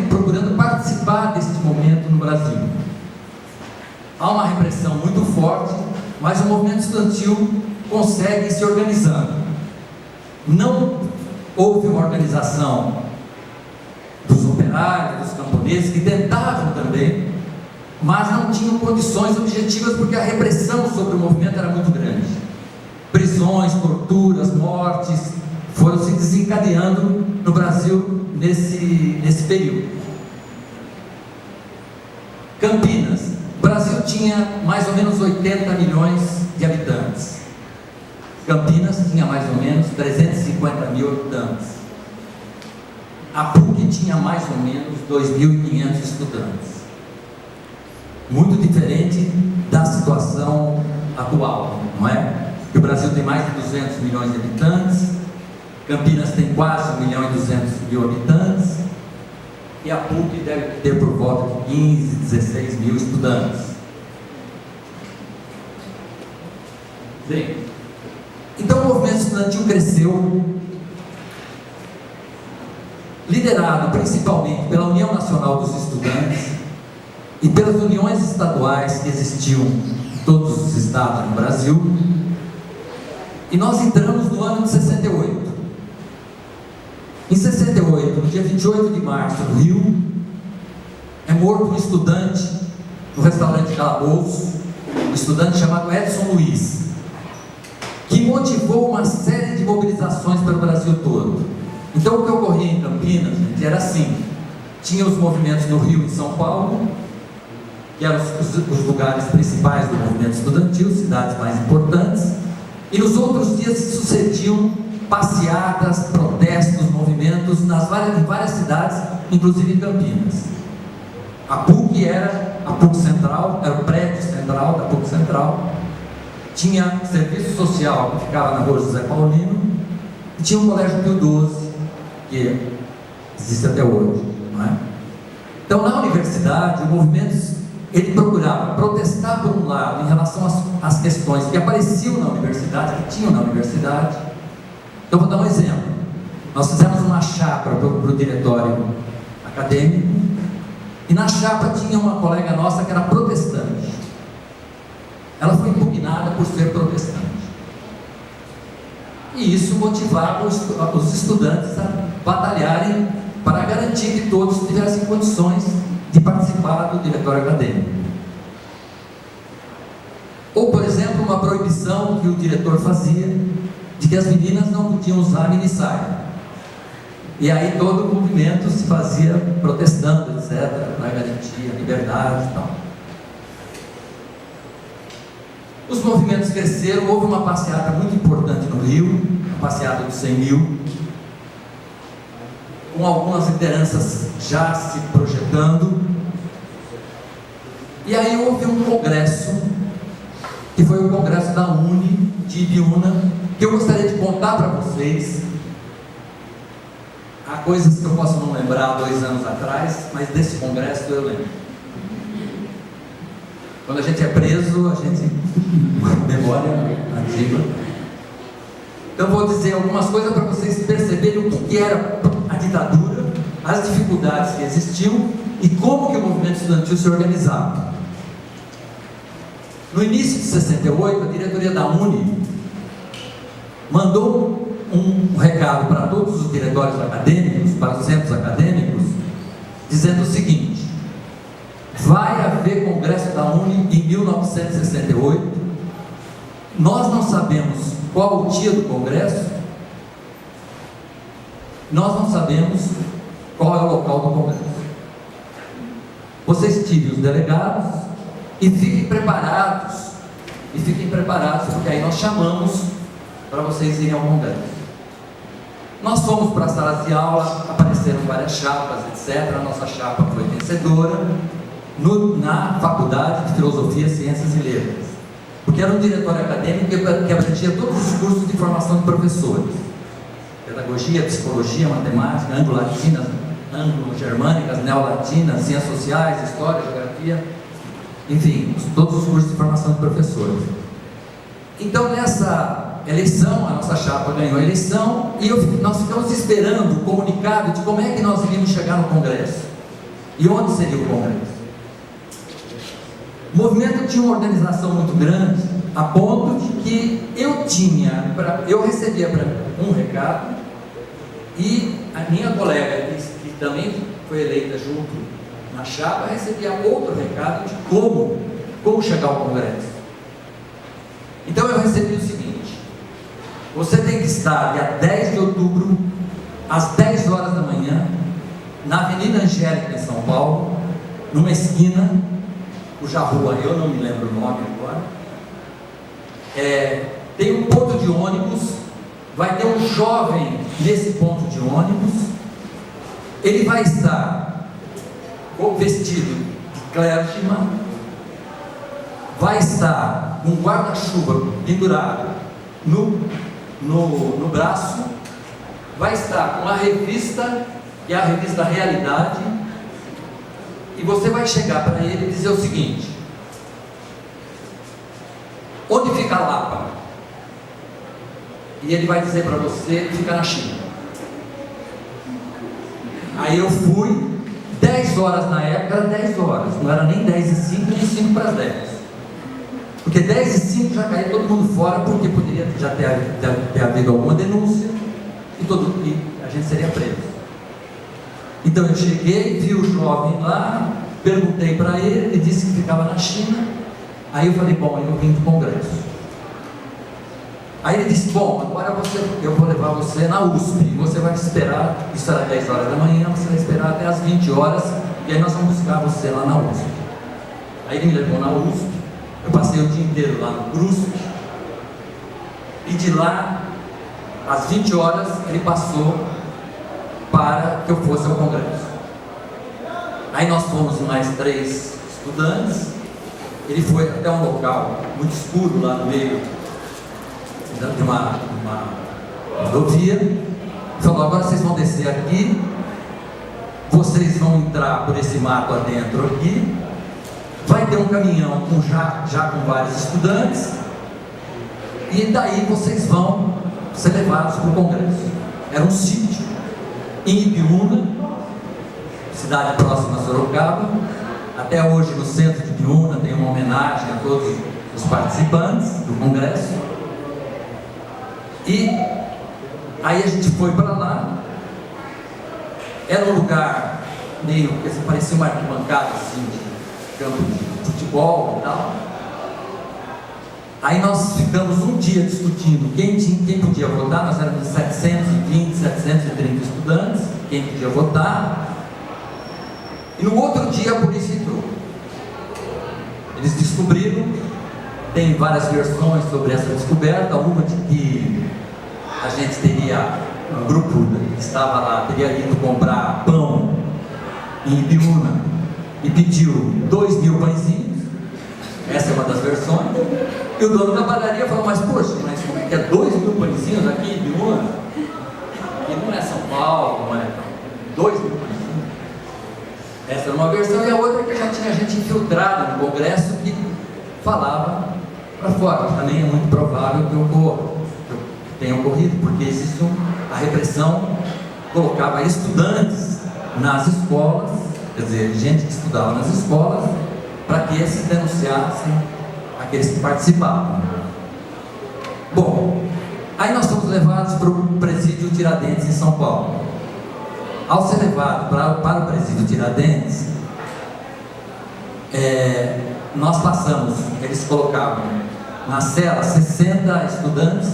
procurando participar deste momento no Brasil. Há uma repressão muito forte, mas o movimento estudantil consegue se organizando. Não houve uma organização dos operários, dos camponeses, que tentavam também, mas não tinham condições objetivas, porque a repressão sobre o movimento era muito grande. Prisões, torturas, mortes foram se desencadeando no Brasil nesse período. Campinas. O Brasil tinha mais ou menos 80 milhões de habitantes. Campinas tinha mais ou menos 350 mil habitantes. A PUC tinha mais ou menos 2.500 estudantes. Muito diferente da situação atual, não é? Que o Brasil tem mais de 200 milhões de habitantes, Campinas tem quase 1.200.000 habitantes, e a PUC deve ter por volta de 15, 16 mil estudantes. Bem, então o movimento estudantil cresceu, liderado principalmente pela União Nacional dos Estudantes e pelas uniões estaduais que existiam em todos os estados do Brasil. E nós entramos no ano de 68. Em 68, no dia 28 de março, no Rio, é morto um estudante no restaurante Calabouço, um estudante chamado Edson Luiz, que motivou uma série de mobilizações pelo Brasil todo. Então o que ocorria em Campinas, gente, era assim: tinha os movimentos no Rio e em São Paulo, que eram os lugares principais do movimento estudantil, cidades mais importantes, e nos outros dias se sucediam passeatas, protestos, movimentos em várias cidades, inclusive em Campinas. A PUC era a PUC Central, era o prédio central da PUC Central, tinha serviço social que ficava na rua José Paulino, e tinha um colégio Pio XII, que existe até hoje, não é? Então, na universidade, o movimento ele procurava protestar, por um lado, em relação às questões que apareciam na universidade, que tinham na universidade. Então, vou dar um exemplo. Nós fizemos uma chapa para o diretório acadêmico, e na chapa tinha uma colega nossa que era protestante. Ela foi impugnada por ser protestante. E isso motivava os estudantes a batalharem para garantir que todos tivessem condições de participar do diretório acadêmico. Ou, por exemplo, uma proibição que o diretor fazia de que as meninas não podiam usar mini-saia. E aí todo o movimento se fazia protestando, etc., para garantir a liberdade e tal. Os movimentos cresceram, houve uma passeata muito importante no Rio, a passeata dos 100 mil, com algumas lideranças já se projetando. E aí houve um congresso, que foi o congresso da UNE de Ibiúna, que eu gostaria de contar para vocês. Há coisas que eu posso não lembrar 2 anos atrás, mas desse congresso eu lembro. Quando a gente é preso, a gente memória antiga. Então vou dizer algumas coisas para vocês perceberem o que era a ditadura, as dificuldades que existiam e como que o movimento estudantil se organizava. No início de 68, a diretoria da UNE mandou um recado para todos os diretórios acadêmicos, para os centros acadêmicos, dizendo o seguinte: vai haver congresso da UNE em 1968, nós não sabemos qual o dia do congresso, nós não sabemos qual é o local do congresso. Vocês tirem os delegados e fiquem preparados, porque aí nós chamamos para vocês irem ao congresso. Nós fomos para as salas de aula, apareceram várias chapas, etc. A nossa chapa foi vencedora na Faculdade de Filosofia, Ciências e Letras, porque era um diretório acadêmico que abrangia todos os cursos de formação de professores: pedagogia, psicologia, matemática, anglo-latinas, anglo-germânicas, neolatinas, ciências sociais, história, geografia, enfim, todos os cursos de formação de professores. Então, nessa eleição, a nossa chapa ganhou a eleição e nós ficamos esperando o comunicado de como é que nós iríamos chegar no congresso e onde seria o congresso. O movimento tinha uma organização muito grande, a ponto de que eu recebia um recado e a minha colega, que também foi eleita junto na chapa, recebia outro recado de como chegar ao congresso. Então eu recebi o seguinte: você tem que estar dia 10 de outubro, às 10 horas da manhã, na Avenida Angélica, em São Paulo, numa esquina, cuja rua eu não me lembro o nome agora. Tem um ponto de ônibus, vai ter um jovem nesse ponto de ônibus, ele vai estar vestido de clergyman, vai estar com um guarda-chuva pendurado no braço, vai estar com a revista, que é a revista Realidade, e você vai chegar para ele e dizer o seguinte: onde fica a Lapa? E ele vai dizer para você que fica na China. Aí eu fui, 10 horas na época, era 10 horas, não era nem 10h05, nem 5 para as 10. Porque 10h05 já caiu todo mundo fora, porque poderia já ter havido alguma denúncia e a gente seria preso. Então eu cheguei, vi o jovem lá, perguntei para ele, ele disse que ficava na China. Aí eu falei: bom, eu vim do congresso. Aí ele disse: bom, agora eu vou levar você na USP, você vai esperar, isso era 10 horas da manhã, você vai esperar até as 20 horas, e aí nós vamos buscar você lá na USP. Aí ele me levou na USP, eu passei o dia inteiro lá no CRUSP, e de lá, às 20 horas, ele passou para que eu fosse ao congresso. Aí nós fomos mais 3 estudantes, ele foi até um local muito escuro lá no meio de uma rodovia, e falou: agora vocês vão descer aqui, vocês vão entrar por esse mato adentro aqui, vai ter um caminhão já com vários estudantes, e daí vocês vão ser levados para o congresso. Era um sítio em Ibiúna, cidade próxima a Sorocaba. Até hoje no centro de Ibiúna tem uma homenagem a todos os os participantes do congresso. E aí a gente foi para lá. Era um lugar meio que parecia uma arquibancada assim, de campo de futebol e tal. Aí nós ficamos um dia discutindo quem podia votar. Nós éramos 720, 730 estudantes, quem podia votar. E no outro dia a polícia entrou. Eles descobriram, tem várias versões sobre essa descoberta, uma de que a gente teria, um grupo que estava lá, teria ido comprar pão em Ibiúna e pediu 2.000 pãezinhos. Essa é uma das versões. E o dono da padaria falou, mas poxa, mas como é que é 2.000 pãezinhos aqui em Ibiúna? Aqui não é São Paulo, não é? 2.000 pãezinhos. Essa era uma versão, e a outra que já tinha gente infiltrada no congresso que falava para fora. Também é muito provável que tenha ocorrido, porque existe a repressão colocava estudantes nas escolas, quer dizer, gente que estudava nas escolas, para que esses denunciassem aqueles que participavam. Bom, aí nós fomos levados para o presídio Tiradentes em São Paulo. Ao ser levado para o presídio Tiradentes, nós passamos, eles colocavam na cela 60 estudantes,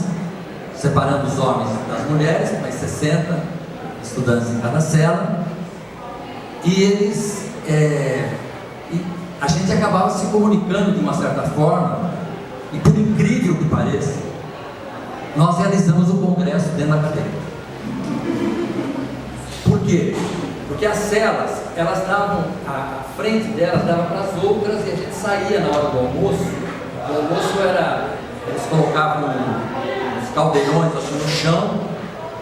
separando os homens das mulheres, mas 60 estudantes em cada cela, e eles, a gente acabava se comunicando de uma certa forma, e por incrível que pareça, nós realizamos o congresso dentro da cadeia. Por quê? Porque as celas, elas davam, a frente delas dava para as outras, e a gente saía na hora do almoço. O almoço era, eles colocavam os caldeirões assim no chão,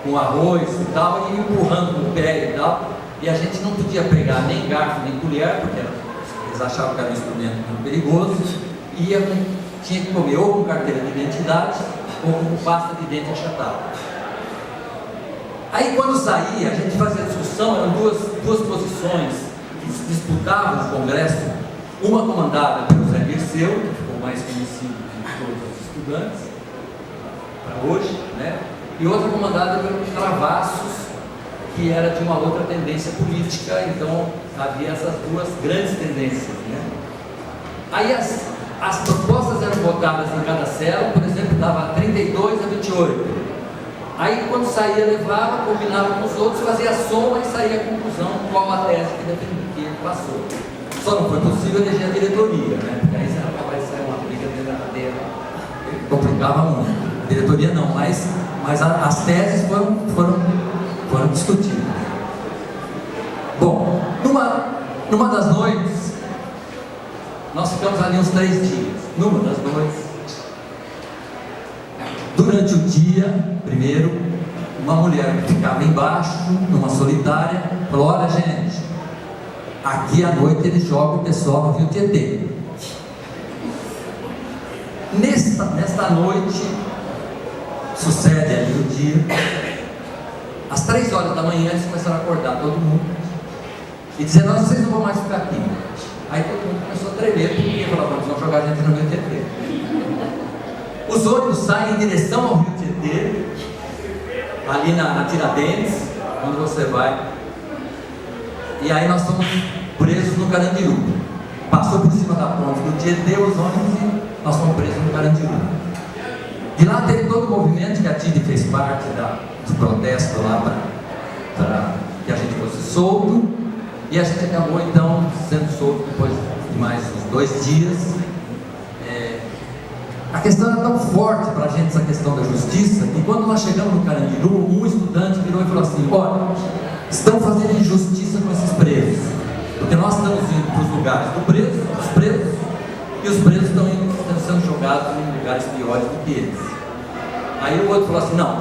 com arroz e tal, e empurrando com o pé e tal, e a gente não podia pegar nem garfo nem colher, porque eles achavam que era um instrumento muito perigoso, e tinha que comer ou com carteira de identidade, ou com pasta de dente achatada. Aí quando saía, a gente fazia discussão, eram duas posições que se disputavam no congresso, uma comandada pelo Zé Dirceu, que ficou mais conhecido de todos os estudantes, para hoje, né? E outra comandada pelo Travassos, que era de uma outra tendência política, então havia essas duas grandes tendências, né? Aí as propostas eram votadas em cada cela, por exemplo, dava 32 a 28. Aí quando saía, levava, combinava com os outros, fazia a soma e saía a conclusão qual a tese que ele passou. Só não foi possível eleger a diretoria, né? Porque aí vai sair uma briga dentro da cadeia, complicava muito. A diretoria não, mas as teses foram discutidas. Bom, numa das noites, nós ficamos ali uns 3 dias. Numa das noites, durante o dia, primeiro, uma mulher que ficava embaixo, numa solitária, falou, olha gente, aqui à noite eles jogam o pessoal no Rio Tietê. Nesta noite, sucede ali o dia, às 3 horas da manhã eles começaram a acordar todo mundo, e dizendo, vocês não vão mais ficar aqui. Aí todo mundo começou a tremer, porque falavam, vão jogar a gente no Rio Tietê. Os ônibus saem em direção ao Rio Tietê, ali na Tiradentes, onde você vai, e aí nós fomos presos no Carandiru. Passou por cima da ponte do Tietê os ônibus e nós fomos presos no Carandiru. E lá teve todo o movimento que a TID fez parte do protesto lá para que a gente fosse solto, e a gente acabou então sendo solto depois de mais uns 2 dias. A questão era tão forte para a gente, essa questão da justiça, que quando nós chegamos no Carandiru, um estudante virou e falou assim, olha, estão fazendo injustiça com esses presos, porque nós estamos indo para os lugares dos presos, e os presos estão sendo jogados em lugares piores do que eles. Aí o outro falou assim, não,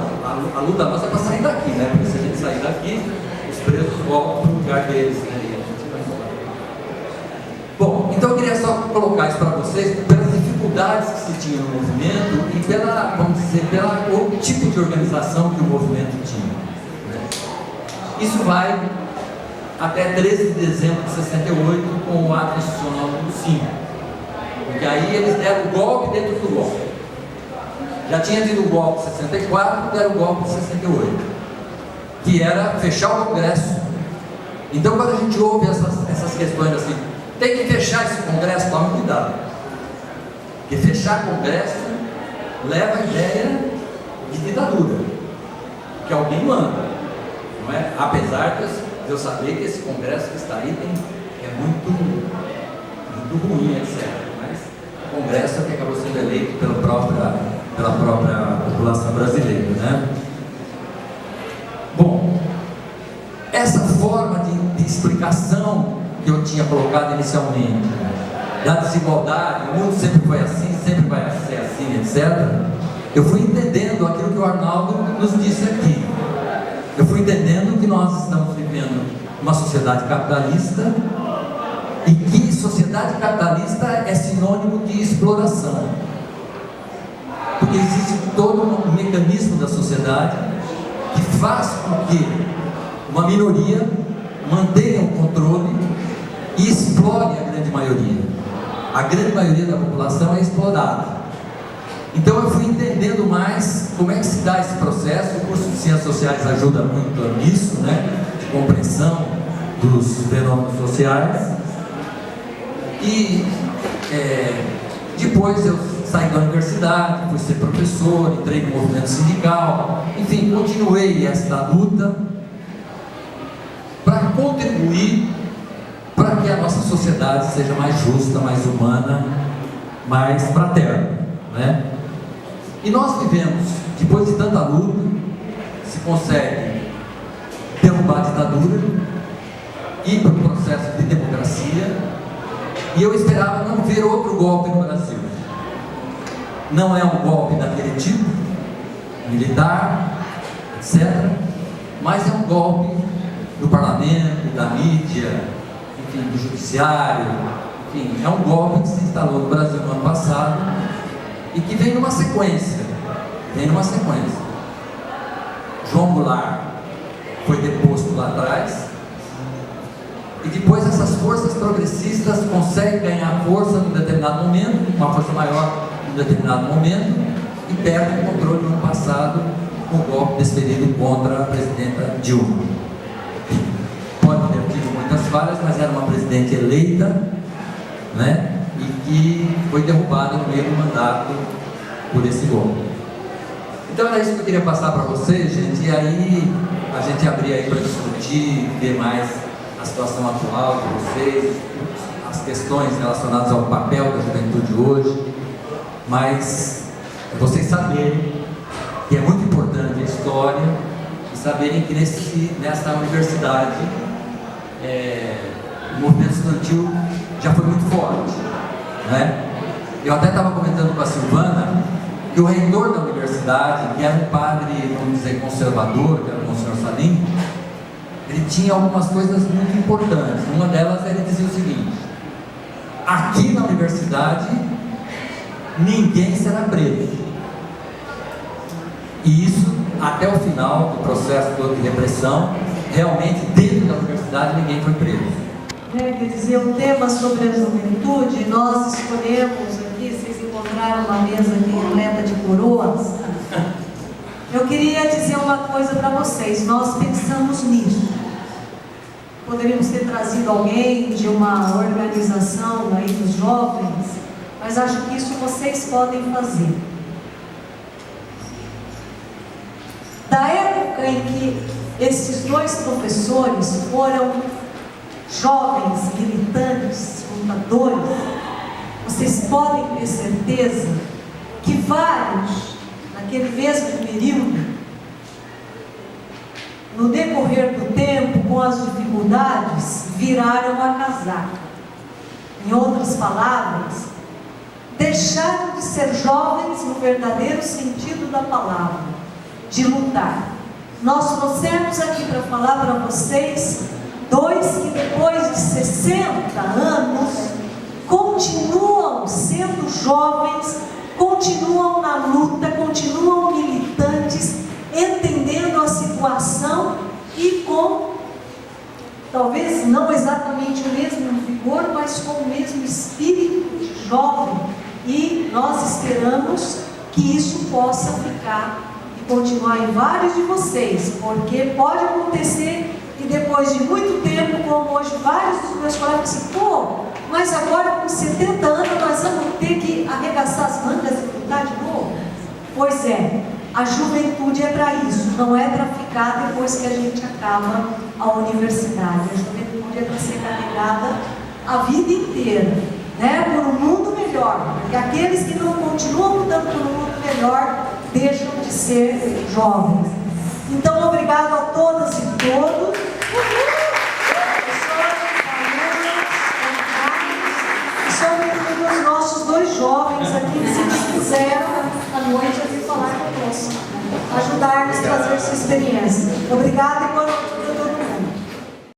a luta nossa é para sair daqui, né? Porque se a gente sair daqui, os presos voltam para o lugar deles, né? E a gente vai embora. Bom, então eu queria só colocar isso para vocês, pelas dificuldades que se tinha no movimento e pelo tipo de organização que o movimento tinha, né? Isso vai até 13 de dezembro de 68, com o ato institucional número 5. porque aí eles deram o golpe dentro do golpe. Já tinha tido o golpe de 64, deram o golpe de 68, que era fechar o Congresso. Então, quando a gente ouve essas questões assim, tem que fechar esse Congresso, tome cuidado, porque fechar Congresso leva a ideia de ditadura, que alguém manda, não é? Apesar de eu saber que esse Congresso que está aí é muito ruim, etc. Mas o Congresso é que acabou sendo eleito pela própria população brasileira, né? Bom, essa forma de explicação que eu tinha colocado inicialmente, da desigualdade, o mundo sempre foi assim, sempre vai ser assim, etc. Eu fui entendendo aquilo que o Arnaldo nos disse aqui. Eu fui entendendo que nós estamos vivendo uma sociedade capitalista e que sociedade capitalista é sinônimo de exploração. Porque existe todo um mecanismo da sociedade que faz com que uma minoria mantenha o controle e explore a grande maioria. A grande maioria da população é explorada. Então eu fui entendendo mais como é que se dá esse processo. O curso de Ciências Sociais ajuda muito nisso, né? De compreensão dos fenômenos sociais. E depois eu saí da universidade, fui ser professor, entrei no movimento sindical, enfim, continuei esta luta para contribuir para que a nossa sociedade seja mais justa, mais humana, mais fraterna, né? E nós vivemos, depois de tanta luta, se consegue derrubar a ditadura, ir para o processo de democracia, e eu esperava não ver outro golpe no Brasil. Não é um golpe daquele tipo, militar, etc., mas é um golpe do parlamento, da mídia, enfim, do judiciário, enfim, é um golpe que se instalou no Brasil no ano passado e que vem numa sequência. João Goulart foi deposto lá atrás, e depois essas forças progressistas conseguem ganhar força num determinado momento, uma força maior num determinado momento, e perdem o controle no ano passado com o golpe desferido contra a presidenta Dilma. Pode ter tido muitas falhas, mas era uma presidente eleita, né? E que foi derrubada no meio do mandato por esse golpe. Então era isso que eu queria passar para vocês, gente, e aí a gente abrir aí para discutir, ver mais a situação atual de vocês, as questões relacionadas ao papel da juventude hoje, mas vocês saberem que é muito importante a história e saberem que nessa universidade o movimento estudantil já foi muito forte, né? Eu até estava comentando com a Silvana que o reitor da universidade, que era um padre, vamos dizer, conservador, que era o Monsenhor Salim, ele tinha algumas coisas muito importantes. Uma delas, ele dizia o seguinte: aqui na universidade ninguém será preso, e isso até o final do processo todo de repressão, realmente dentro da universidade ninguém foi preso. Quer dizer, um tema sobre a juventude, nós escolhemos aqui, vocês encontraram uma mesa aqui repleta de coroas. Eu queria dizer uma coisa para vocês, nós pensamos nisso. Poderíamos ter trazido alguém de uma organização aí dos jovens, mas acho que isso vocês podem fazer. Da época em que esses dois professores foram jovens militantes, lutadores, vocês podem ter certeza que vários, naquele mesmo período, no decorrer do tempo, com as dificuldades, viraram a casaca. Em outras palavras, deixaram de ser jovens no verdadeiro sentido da palavra, de lutar. Nós trouxemos aqui para falar para vocês dois que depois de 60 anos continuam sendo jovens, continuam na luta, continuam militantes, entendendo a situação e com, talvez não exatamente o mesmo vigor, mas com o mesmo espírito de jovem. E nós esperamos que isso possa ficar e continuar em vários de vocês, porque pode acontecer e depois de muito tempo, como hoje vários dos meus colegas dizem, pô, mas agora com 70 anos nós vamos ter que arregaçar as mangas e lutar de novo? Pois é, a juventude é para isso, não é para ficar depois que a gente acaba a universidade. A juventude é para ser carregada a vida inteira, né, por um mundo melhor, porque aqueles que não continuam lutando por um mundo melhor deixam de ser jovens. Então, obrigado a todas e todos. E sobretudo os nossos dois jovens aqui, se quiseram à noite vir falar conosco, ajudar-nos a trazer essa experiência. Obrigada e boa noite.